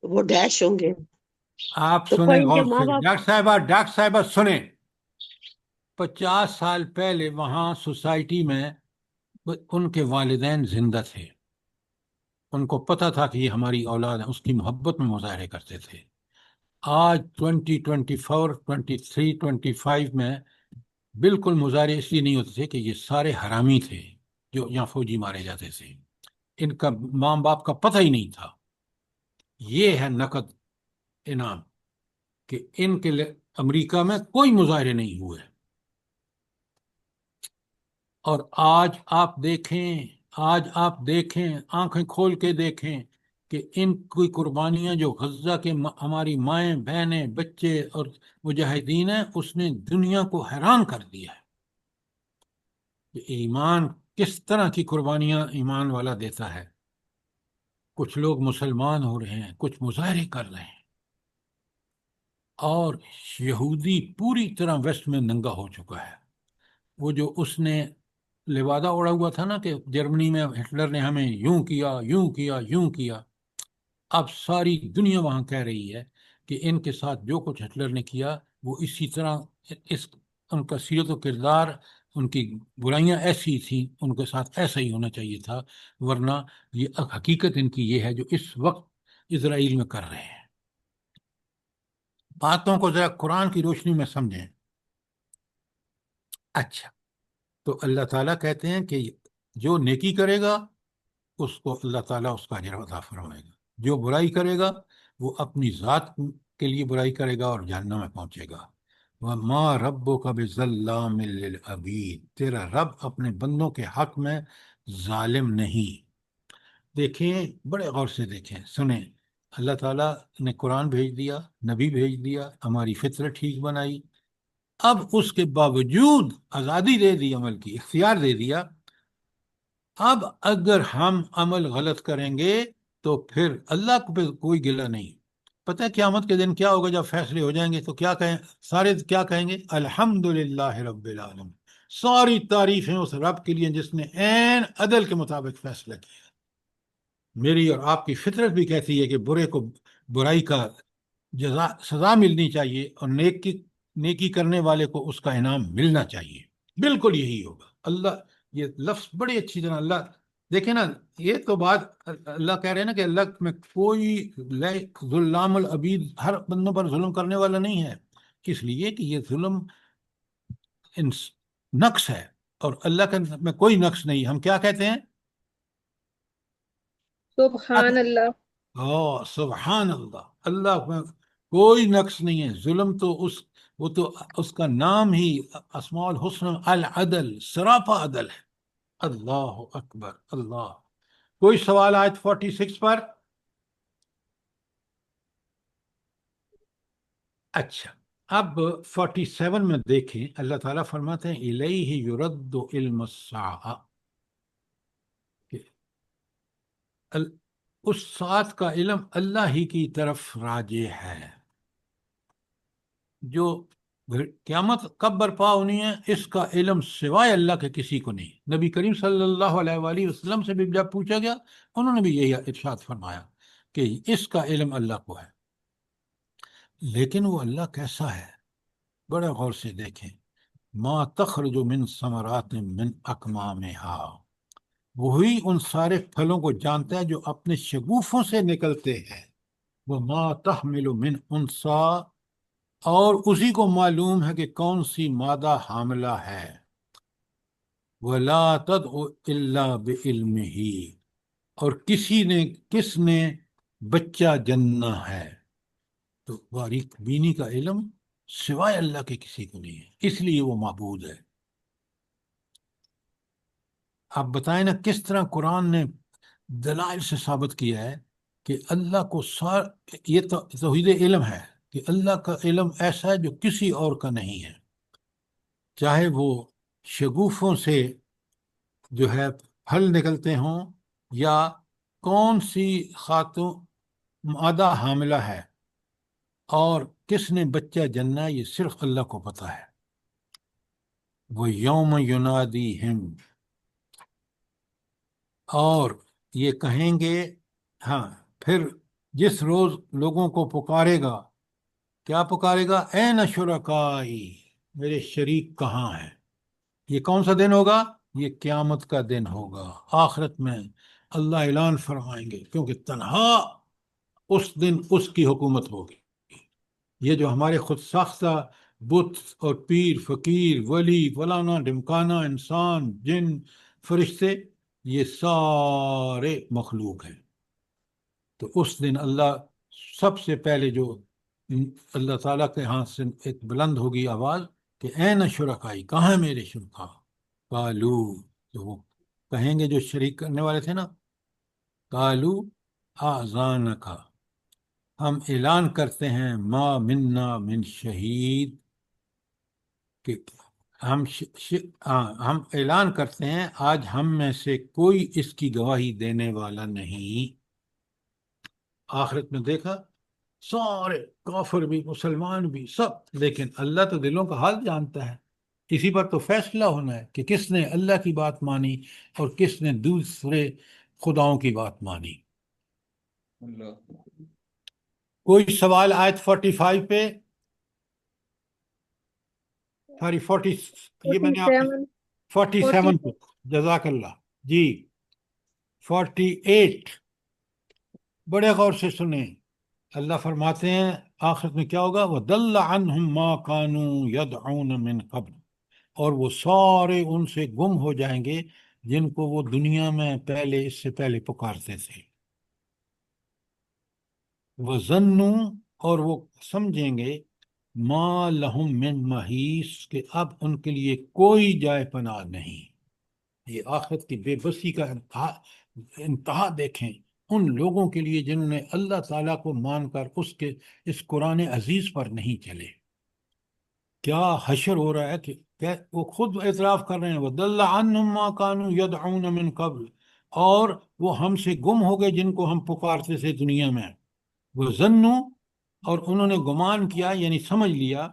[SPEAKER 3] وہ ڈیش ہوں گے،
[SPEAKER 1] آپ
[SPEAKER 3] تو
[SPEAKER 1] سنیں
[SPEAKER 3] کوئی ان کے
[SPEAKER 1] غور
[SPEAKER 3] ماں
[SPEAKER 1] سے،
[SPEAKER 3] باپ.
[SPEAKER 1] ڈاکٹر صاحبہ سنیں۔ 50 سال پہلے وہاں سوسائٹی میں ان کے والدین زندہ تھے، ان کو پتہ تھا کہ یہ ہماری اولاد ہے، اس کی محبت میں مظاہرے کرتے تھے۔ آج 2024 23 25 میں بالکل مظاہرے اس لیے نہیں ہوتے تھے کہ یہ سارے حرامی تھے جو یہاں فوجی مارے جاتے تھے، ان کا ماں باپ کا پتہ ہی نہیں تھا۔ یہ ہے نقد انعام کہ ان کے امریکہ میں کوئی مظاہرے نہیں ہوئے، اور آج آپ دیکھیں آنکھیں کھول کے دیکھیں کہ ان کی قربانیاں جو غزہ کے ہماری مائیں بہنیں بچے اور مجاہدین ہیں، اس نے دنیا کو حیران کر دیا ہے کہ ایمان کس طرح کی قربانیاں ایمان والا دیتا ہے۔ کچھ لوگ مسلمان ہو رہے ہیں، کچھ مظاہرے کر رہے ہیں، اور یہودی پوری طرح ویسٹ میں ننگا ہو چکا ہے۔ وہ جو اس نے لبادہ اڑا ہوا تھا نا کہ جرمنی میں ہٹلر نے ہمیں یوں کیا یوں کیا یوں کیا، اب ساری دنیا وہاں کہہ رہی ہے کہ ان کے ساتھ جو کچھ ہٹلر نے کیا وہ اسی طرح، ان کا سیرت و کردار، ان کی برائیاں ایسی تھیں، ان کے ساتھ ایسا ہی ہونا چاہیے تھا، ورنہ یہ حقیقت ان کی یہ ہے جو اس وقت اسرائیل میں کر رہے ہیں۔ باتوں کو ذرا قرآن کی روشنی میں سمجھیں۔ اچھا، تو اللہ تعالیٰ کہتے ہیں کہ جو نیکی کرے گا اس کو اللہ تعالیٰ اس کا اجر عطا فرمائے گا، جو برائی کرے گا وہ اپنی ذات کے لیے برائی کرے گا اور جہنم میں پہنچے گا۔ وَمَا رَبُّكَ بِظَلَّامٍ لِّلْعَبِيدِ، تیرا رب اپنے بندوں کے حق میں ظالم نہیں۔ دیکھیں، بڑے غور سے دیکھیں، سنیں، اللہ تعالیٰ نے قرآن بھیج دیا، نبی بھیج دیا، ہماری فطرت ٹھیک بنائی، اب اس کے باوجود آزادی دے دی، عمل کی اختیار دے دیا۔ اب اگر ہم عمل غلط کریں گے تو پھر اللہ کو پہ کوئی گلہ نہیں۔ پتہ ہے قیامت کے دن کیا ہوگا؟ جب فیصلے ہو جائیں گے تو کیا کہیں سارے؟ کیا کہیں گے؟ الحمدللہ رب العالمین، ساری تعریفیں اس رب کے لیے جس نے عین عدل کے مطابق فیصلہ کیا۔ میری اور آپ کی فطرت بھی کہتی ہے کہ برے کو برائی کا سزا ملنی چاہیے، اور نیکی کرنے والے کو اس کا انعام ملنا چاہیے۔ بالکل یہی ہوگا۔ اللہ، یہ لفظ بڑی اچھی طرح اللہ، دیکھیں نا، یہ تو بات اللہ کہہ رہے ہیں نا کہ اللہ میں کوئی ظلام العبید، ہر بندوں پر ظلم کرنے والا نہیں ہے، اس لیے کہ یہ ظلم نقص ہے، اور اللہ کے میں کوئی نقص نہیں۔ ہم کیا کہتے ہیں؟
[SPEAKER 6] سبحان اللہ۔
[SPEAKER 1] سبحان اللہ، اللہ میں کوئی نقص نہیں ہے۔ ظلم تو وہ تو اس کا نام ہی اسماء الحسن العدل، سراپا عدل ہے۔ اللہ اکبر، اللہ۔ کوئی سوال آیت 46 پر؟ اچھا، اب 47 میں دیکھیں، اللہ تعالیٰ فرماتے ہیں الیہ یرد علم الساعہ، اس ساتھ کا علم اللہ ہی کی طرف راجع ہے۔ جو قیامت کب برپا ہونی ہے، اس کا علم سوائے اللہ کے کسی کو نہیں۔ نبی کریم صلی اللہ علیہ وآلہ وسلم سے بھی جب پوچھا گیا، انہوں نے بھی یہی ارشاد فرمایا کہ اس کا علم اللہ کو ہے۔ لیکن وہ اللہ کیسا ہے؟ بڑے غور سے دیکھیں، ما تخرج من ثمرات من اکمامہا، وہی ان سارے پھلوں کو جانتا ہے جو اپنے شگوفوں سے نکلتے ہیں. وما تحمل من انسا، اور اسی کو معلوم ہے کہ کون سی مادہ حاملہ ہے. ولا تدع الا بعلمہ، اور کس نے بچہ جننا ہے. تو باریک بینی کا علم سوائے اللہ کے کسی کو نہیں ہے، اس لیے وہ معبود ہے. آپ بتائیں نا کس طرح قرآن نے دلائل سے ثابت کیا ہے کہ اللہ کو یہ توحید علم ہے کہ اللہ کا علم ایسا ہے جو کسی اور کا نہیں ہے. چاہے وہ شگوفوں سے جو ہے پھل نکلتے ہوں، یا کون سی خاتون مادہ حاملہ ہے، اور کس نے بچہ جننا، یہ صرف اللہ کو پتہ ہے. وہ یوم ینادیہم، اور یہ کہیں گے، ہاں پھر جس روز لوگوں کو پکارے گا. کیا پکارے گا؟ این شرکائی، میرے شریک کہاں ہیں. یہ کون سا دن ہوگا؟ یہ قیامت کا دن ہوگا. آخرت میں اللہ اعلان فرمائیں گے، کیونکہ تنہا اس دن اس کی حکومت ہوگی. یہ جو ہمارے خود ساختہ بت اور پیر فقیر ولی فلانا ڈمکانا انسان جن فرشتے، یہ سارے مخلوق ہیں. تو اس دن اللہ سب سے پہلے جو اللہ تعالیٰ کے ہاتھ سے ایک بلند ہوگی آواز کہ این شرکائی، کہاں ہیں میرے شرکا. قالو، تو وہ کہیں گے جو شریک کرنے والے تھے نا، قالو آذانکا، ہم اعلان کرتے ہیں ما منا من شہید، کہ ہم اعلان کرتے ہیں آج ہم میں سے کوئی اس کی گواہی دینے والا نہیں. آخرت میں دیکھا سارے کافر بھی مسلمان بھی سب، لیکن اللہ تو دلوں کا حال جانتا ہے. اسی پر تو فیصلہ ہونا ہے کہ کس نے اللہ کی بات مانی اور کس نے دوسرے خداؤں کی بات مانی.
[SPEAKER 9] اللہ.
[SPEAKER 1] کوئی سوال آیت 45 پہ؟ سوری 40، یہ میں نے آپ 47 پہ. جزاک اللہ. جی 48 بڑے غور سے سنیں. اللہ فرماتے ہیں آخرت میں کیا ہوگا؟ وَضَلَّ عَنْهُمْ مَا كَانُوا يَدْعُونَ مِنْ قَبْلُ، اور وہ سارے ان سے گم ہو جائیں گے جن کو وہ دنیا میں پہلے اس سے پہلے پکارتے تھے. وَظَنُّوا، اور وہ سمجھیں گے مَا لَهُم مِّن مَحِیص، کہ اب ان کے لیے کوئی جائے پناہ نہیں. یہ آخرت کی بے بسی کا انتہا دیکھیں ان لوگوں کے لیے جنہوں نے اللہ تعالیٰ کو مان کر اس قرآن عزیز پر نہیں چلے. کیا حشر ہو رہا ہے کہ وہ خود اعتراف کر رہے ہیں وَضَلَّ عَنْهُمْ مَا كَانُوا يَدْعُونَ مِنْ قَبْلُ، اور وہ ہم سے گم ہو گئے جن کو ہم پکارتے تھے دنیا میں. وَظَنُّوا، اور انہوں نے گمان کیا یعنی سمجھ لیا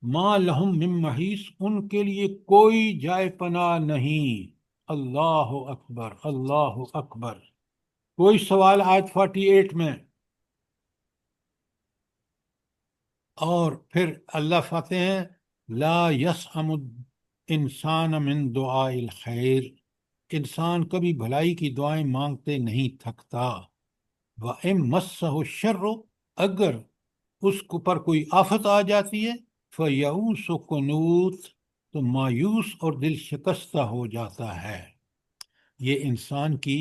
[SPEAKER 1] مَا لَهُم مِّن مَحِیص، ان کے لیے کوئی جائے پناہ نہیں. اللہ اکبر، اللہ اکبر. کوئی سوال آیت 48 میں؟ اور پھر اللہ فرماتے ہیں لا یسأم الانسان من دعاء الخیر، انسان کبھی بھلائی کی دعائیں مانگتے نہیں تھکتا. وَإِن مَسَّهُ الشَّرُّ، اگر اس کو پر کوئی آفت آ جاتی ہے فَيَئُوسُ قُنُوطٌ، تو مایوس اور دل شکستہ ہو جاتا ہے. یہ انسان کی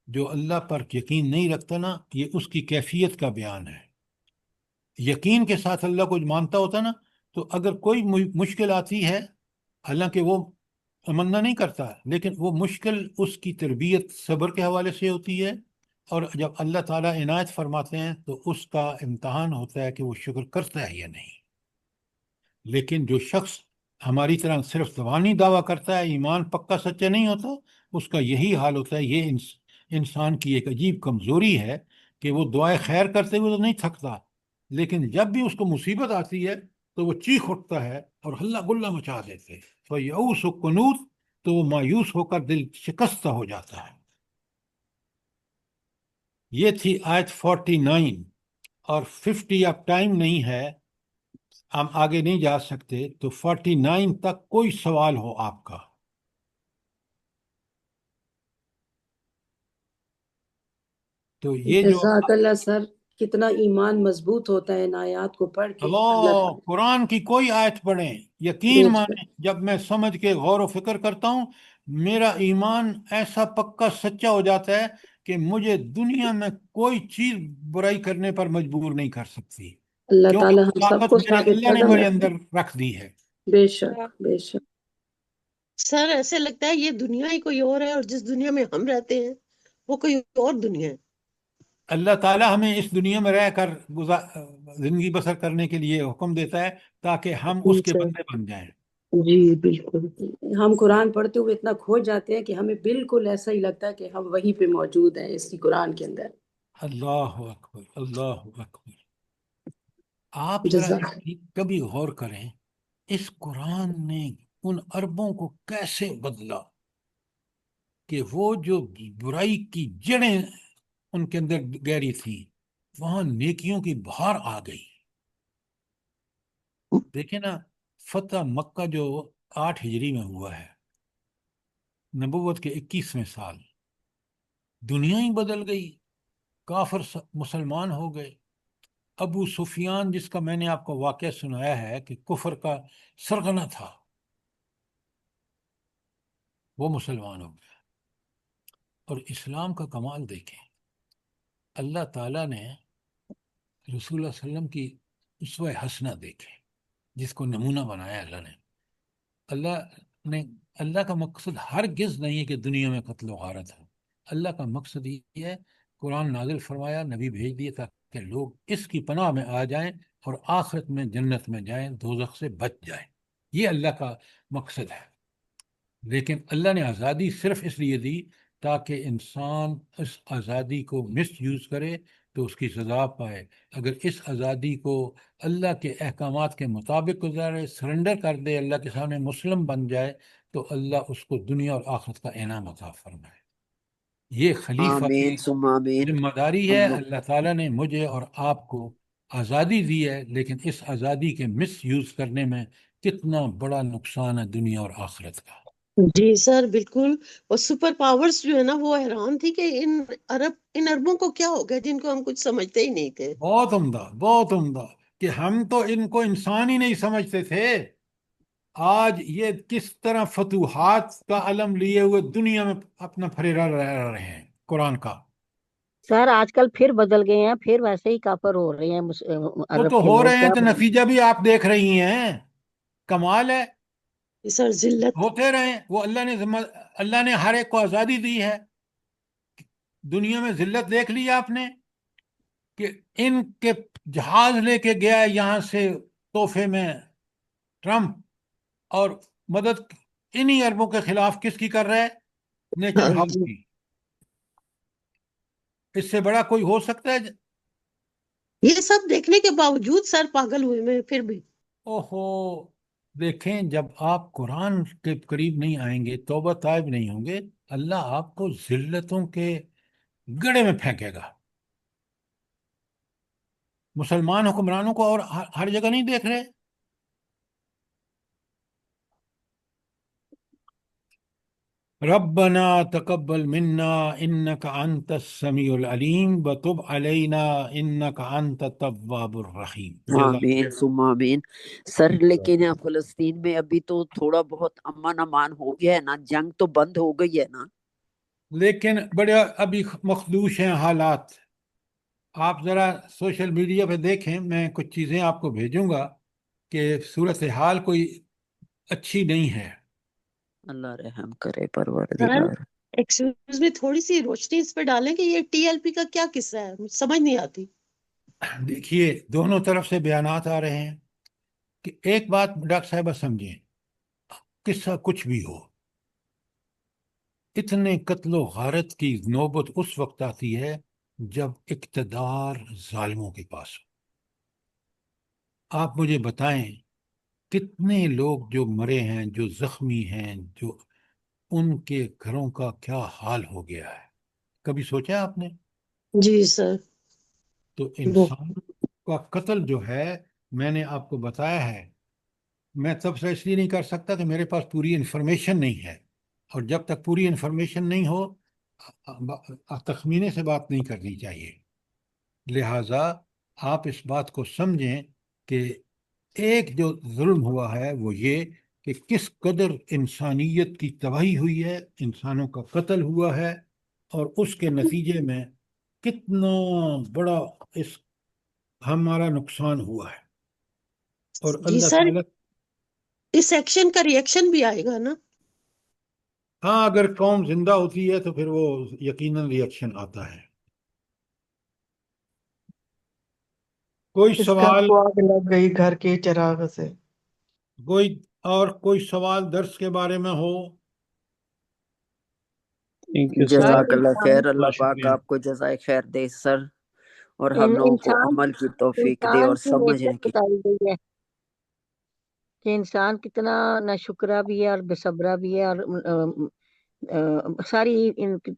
[SPEAKER 1] جو اللہ پر یقین نہیں رکھتا نا، یہ اس کی کیفیت کا بیان ہے. یقین کے ساتھ اللہ کو مانتا ہوتا نا، تو اگر کوئی مشکل آتی ہے، حالانکہ وہ تمنا نہیں کرتا، لیکن وہ مشکل اس کی تربیت صبر کے حوالے سے ہوتی ہے، اور جب اللہ تعالیٰ عنایت فرماتے ہیں تو اس کا امتحان ہوتا ہے کہ وہ شکر کرتا ہے یا نہیں. لیکن جو شخص ہماری طرح صرف زبانی دعویٰ کرتا ہے، ایمان پکا سچا نہیں ہوتا، اس کا یہی حال ہوتا ہے. یہ انسان کی ایک عجیب کمزوری ہے کہ وہ دعائے خیر کرتے ہوئے تو نہیں تھکتا، لیکن جب بھی اس کو مصیبت آتی ہے تو وہ چیخ اٹھتا ہے اور ہلہ گلہ مچا دیتے. فَيَئُوسُ قُنُوطٌ، تو وہ مایوس ہو کر دل شکستہ ہو جاتا ہے. یہ تھی آیت 49. اور 50 اب ٹائم نہیں ہے، ہم آگے نہیں جا سکتے، تو 49 تک کوئی سوال ہو آپ کا؟ تو یہ جو
[SPEAKER 2] جزاک اللہ سر، کتنا ایمان مضبوط ہوتا ہے ان آیات کو پڑھ کے. اللہ
[SPEAKER 1] اللہ
[SPEAKER 2] تعالیٰ
[SPEAKER 1] قرآن کی کوئی آیت پڑھیں، یقین
[SPEAKER 2] بے شک.
[SPEAKER 1] مانیں جب میں سمجھ کے غور و فکر کرتا ہوں میرا ایمان ایسا پکا سچا ہو جاتا ہے کہ مجھے دنیا میں کوئی چیز برائی کرنے پر مجبور نہیں کر سکتی،
[SPEAKER 2] اللہ
[SPEAKER 1] کیونکہ
[SPEAKER 2] تعالیٰ
[SPEAKER 1] وہ
[SPEAKER 2] ہم سب
[SPEAKER 1] طاقت
[SPEAKER 2] کو
[SPEAKER 1] میرے
[SPEAKER 2] ثابت
[SPEAKER 1] اللہ نے
[SPEAKER 2] قدم
[SPEAKER 1] میرے
[SPEAKER 2] رکھے.
[SPEAKER 1] اندر رکھ دی ہے۔
[SPEAKER 2] بے شک بے شک.
[SPEAKER 3] سر ایسے لگتا ہے یہ دنیا ہی کوئی اور ہے اور جس دنیا میں ہم رہتے ہیں وہ کوئی اور دنیا ہے.
[SPEAKER 1] اللہ تعالیٰ ہمیں اس دنیا میں رہ کر زندگی بسر کرنے کے لیے حکم دیتا ہے تاکہ ہم اس کے
[SPEAKER 2] سر
[SPEAKER 1] بندے بن جائیں۔
[SPEAKER 2] جی بالکل. ہم قرآن پڑھتے ہوئے اتنا کھو جاتے ہیں کہ ہمیں بالکل ایسا ہی لگتا ہے کہ ہم وہیں پہ موجود ہیں اسی قرآن کے اندر.
[SPEAKER 1] اللہ اکبر، اللہ اکبر۔ آپ ذرا
[SPEAKER 2] جزاک.
[SPEAKER 1] اس کی کبھی غور کریں، اس قرآن نے ان عربوں کو کیسے بدلا کہ وہ جو برائی کی جڑیں ان کے اندر گہری تھی وہاں نیکیوں کی بہار آ گئی۔ دیکھیں نا، فتح مکہ جو 8 ہجری میں ہوا ہے، نبوت کے 21ویں سال، دنیا ہی بدل گئی، کافر مسلمان ہو گئے۔ ابو سفیان جس کا میں نے آپ کو واقعہ سنایا ہے کہ کفر کا سرغنہ تھا، وہ مسلمان ہو گیا۔ اور اسلام کا کمال دیکھیں، اللہ تعالیٰ نے رسول اللہ علیہ وسلم کی اسوہ حسنہ دیکھیں، جس کو نمونہ بنایا اللہ نے۔ اللہ کا مقصد ہرگز نہیں ہے کہ دنیا میں قتل و غارت ہو۔ اللہ کا مقصد یہ ہے، قرآن نازل فرمایا، نبی بھیج دیے تاکہ لوگ اس کی پناہ میں آ جائیں اور آخرت میں جنت میں جائیں، دوزخ سے بچ جائیں۔ یہ اللہ کا مقصد ہے۔ لیکن اللہ نے آزادی صرف اس لیے دی تاکہ انسان اس آزادی کو مس یوز کرے تو اس کی سزا پائے۔ اگر اس آزادی کو اللہ کے احکامات کے مطابق گزارے، سرنڈر کر دے، اللہ کے سامنے مسلم بن جائے، تو اللہ اس کو دنیا اور آخرت کا انعام عطا فرمائے۔ یہ خلیفہ
[SPEAKER 8] آمین
[SPEAKER 1] کی
[SPEAKER 8] ثم آمین۔
[SPEAKER 1] ذمہ داری ہے۔ اللہ تعالیٰ نے مجھے اور آپ کو آزادی دی ہے، لیکن اس آزادی کے مس یوز کرنے میں کتنا بڑا نقصان ہے دنیا اور آخرت کا۔
[SPEAKER 3] جی سر بالکل. اور سپر پاورز جو ہے نا وہ حیران تھی کہ ان عربوں کو کیا ہو گیا جن کو ہم کچھ سمجھتے ہی نہیں تھے.
[SPEAKER 1] بہت عمدہ، بہت عمدہ، کہ ہم تو ان کو انسان ہی نہیں سمجھتے تھے۔ آج یہ کس طرح فتوحات کا علم لیے ہوئے دنیا میں اپنا پھریرا رہ رہے ہیں قرآن کا۔
[SPEAKER 5] سر آج کل پھر بدل گئے ہیں، پھر ویسے ہی کافر ہو رہے ہیں
[SPEAKER 1] وہ
[SPEAKER 5] عرب
[SPEAKER 1] تو
[SPEAKER 5] کے
[SPEAKER 1] ہو
[SPEAKER 5] لوگ.
[SPEAKER 1] رہے ہیں
[SPEAKER 5] کیا
[SPEAKER 1] تو نتیجہ بھی آپ دیکھ رہی ہیں، کمال ہے۔
[SPEAKER 3] سر ذلت.
[SPEAKER 1] ہوتے رہیں، وہ اللہ نے ہر ایک کو آزادی دی ہے۔ دنیا میں ذلت دیکھ لی آپ نے کہ ان کے جہاز لے کے گیا یہاں سے تحفے میں ٹرمپ، اور مدد انہی عربوں کے خلاف کس کی کر رہا ہے؟ نیچر ہاؤس کی۔ اس سے بڑا کوئی ہو سکتا ہے؟
[SPEAKER 3] یہ سب دیکھنے کے باوجود سر پاگل ہوئے میں پھر بھی.
[SPEAKER 1] اوہو، دیکھیں، جب آپ قرآن کے قریب نہیں آئیں گے، توبہ طائب نہیں ہوں گے، اللہ آپ کو ذلتوں کے گڑھے میں پھینکے گا۔ مسلمان حکمرانوں کو اور ہر جگہ نہیں دیکھ رہے؟ ربنا تقبل منا انك انت السميع العليم وتب علينا انك انت التواب الرحيم۔
[SPEAKER 8] آمین ثم آمین۔ سر لیکن فلسطین میں ابھی تو تھوڑا بہت امن امان ہو گیا ہے نا، جنگ تو بند ہو گئی ہے نا؟
[SPEAKER 1] لیکن بڑے ابھی مخدوش ہیں حالات۔ آپ ذرا سوشل میڈیا پہ دیکھیں، میں کچھ چیزیں آپ کو بھیجوں گا کہ صورتحال کوئی اچھی نہیں ہے۔
[SPEAKER 8] اللہ رحم کرے
[SPEAKER 3] سر
[SPEAKER 8] پروردگار۔
[SPEAKER 3] ایکسکیوز میں تھوڑی سی روشنی اس پہ ڈالیں کہ یہ ٹی ایل پی کا کیا قصہ ہے، مجھے سمجھ نہیں آتی.
[SPEAKER 1] دیکھیے، دونوں طرف سے بیانات آ رہے ہیں کہ ایک بات ڈاکٹر صاحبہ سمجھیں، قصہ کچھ بھی ہو، اتنے قتل و غارت کی نوبت اس وقت آتی ہے جب اقتدار ظالموں کے پاس ہو۔ آپ مجھے بتائیں کتنے لوگ جو مرے ہیں، جو زخمی ہیں، جو ان کے گھروں کا کیا حال ہو گیا ہے؟ کبھی سوچا آپ نے؟
[SPEAKER 3] جی سر.
[SPEAKER 1] تو انسان کا قتل جو ہے، میں نے آپ کو بتایا ہے، میں تبصرہ اس لیے نہیں کر سکتا کہ میرے پاس پوری انفارمیشن نہیں ہے، اور جب تک پوری انفارمیشن نہیں ہو تخمینے سے بات نہیں کرنی چاہیے. لہٰذا آپ اس بات کو سمجھیں کہ ایک جو ظلم ہوا ہے وہ یہ کہ کس قدر انسانیت کی تباہی ہوئی ہے، انسانوں کا قتل ہوا ہے، اور اس کے نتیجے میں کتنا بڑا اس ہمارا نقصان ہوا ہے. اور
[SPEAKER 3] جی
[SPEAKER 1] اللہ
[SPEAKER 3] سر،
[SPEAKER 1] تعالیٰ،
[SPEAKER 3] اس ایکشن کا ریئیکشن بھی آئے گا نا؟
[SPEAKER 1] ہاں اگر قوم زندہ ہوتی ہے تو پھر وہ یقیناً ریئیکشن آتا ہے. کوئی
[SPEAKER 4] اس گھر
[SPEAKER 1] سوال،
[SPEAKER 4] کو آگ لگ گئی گھر کے چراغ سے.
[SPEAKER 1] کوئی سوال درس کے بارے میں ہو؟
[SPEAKER 10] تھینک یو سر،
[SPEAKER 4] سر
[SPEAKER 8] جزاک اللہ خیر،
[SPEAKER 10] بہت
[SPEAKER 8] اللہ پاک
[SPEAKER 10] شکریہ.
[SPEAKER 8] آپ کو جزائے خیر دے سر، اور ہم لوگوں کو
[SPEAKER 5] انسان
[SPEAKER 8] عمل کی توفیق دے
[SPEAKER 5] انسان
[SPEAKER 8] اور
[SPEAKER 5] کی
[SPEAKER 8] سمجھنے
[SPEAKER 5] نیچر
[SPEAKER 8] کی.
[SPEAKER 5] بتائی گئی ہے کہ انسان کتنا ناشکرا بھی ہے اور بے صبرا بھی ہے، اور ساری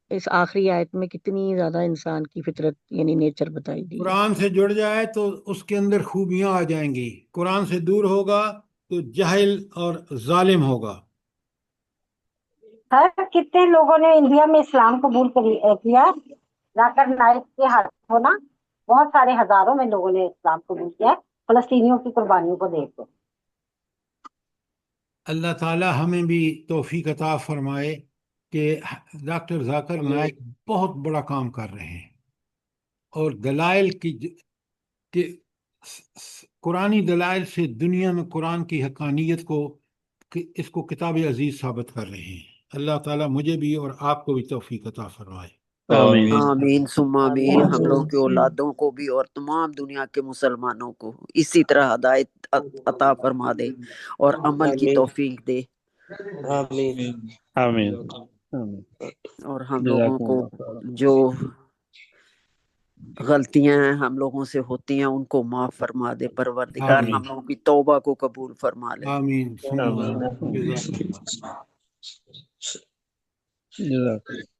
[SPEAKER 5] اس آخری آیت میں کتنی زیادہ انسان کی فطرت یعنی نیچر بتائی گئی ہے.
[SPEAKER 1] قرآن سے جڑ جائے تو اس کے اندر خوبیاں آ جائیں گی، قرآن سے دور ہوگا تو جاہل اور ظالم ہوگا.
[SPEAKER 11] سر کتنے لوگوں نے انڈیا میں اسلام قبول کیا؟ ذاکر نائک کے ہاتھوں نا بہت سارے ہزاروں میں لوگوں نے اسلام قبول کیا فلسطینیوں کی قربانیوں کو دیکھ کے.
[SPEAKER 1] اللہ تعالی ہمیں بھی توفیق عطا فرمائے کہ ڈاکٹر ذاکر نائک بہت بڑا کام کر رہے ہیں، اور دلائل کہ قرآنی دلائل سے دنیا میں قرآن کی حقانیت کو، اس کو کتاب عزیز ثابت کر رہے ہیں. اللہ تعالیٰ مجھے بھی اور آپ کو بھی توفیق عطا فرمائے.
[SPEAKER 10] آمین.
[SPEAKER 8] آمین ثم آمین.
[SPEAKER 5] آمین.
[SPEAKER 8] ہم لوگوں کی اولادوں کو بھی اور تمام دنیا کے مسلمانوں کو اسی طرح ہدایت عطا فرما دے اور عمل کی توفیق دے،
[SPEAKER 3] آمین.
[SPEAKER 10] آمین. آمین.
[SPEAKER 8] اور ہم لوگوں
[SPEAKER 10] جزاکم
[SPEAKER 8] کو
[SPEAKER 10] اللہ خیر.
[SPEAKER 8] جو غلطیاں ہیں ہم لوگوں سے ہوتی ہیں ان کو معاف فرما دے. پروردگار
[SPEAKER 1] آمین
[SPEAKER 8] ہم لوگوں کی توبہ کو قبول فرما لے.
[SPEAKER 1] آمین ثم
[SPEAKER 10] آمین.
[SPEAKER 1] آمین. جزاک اللہ.
[SPEAKER 10] جزاک اللہ.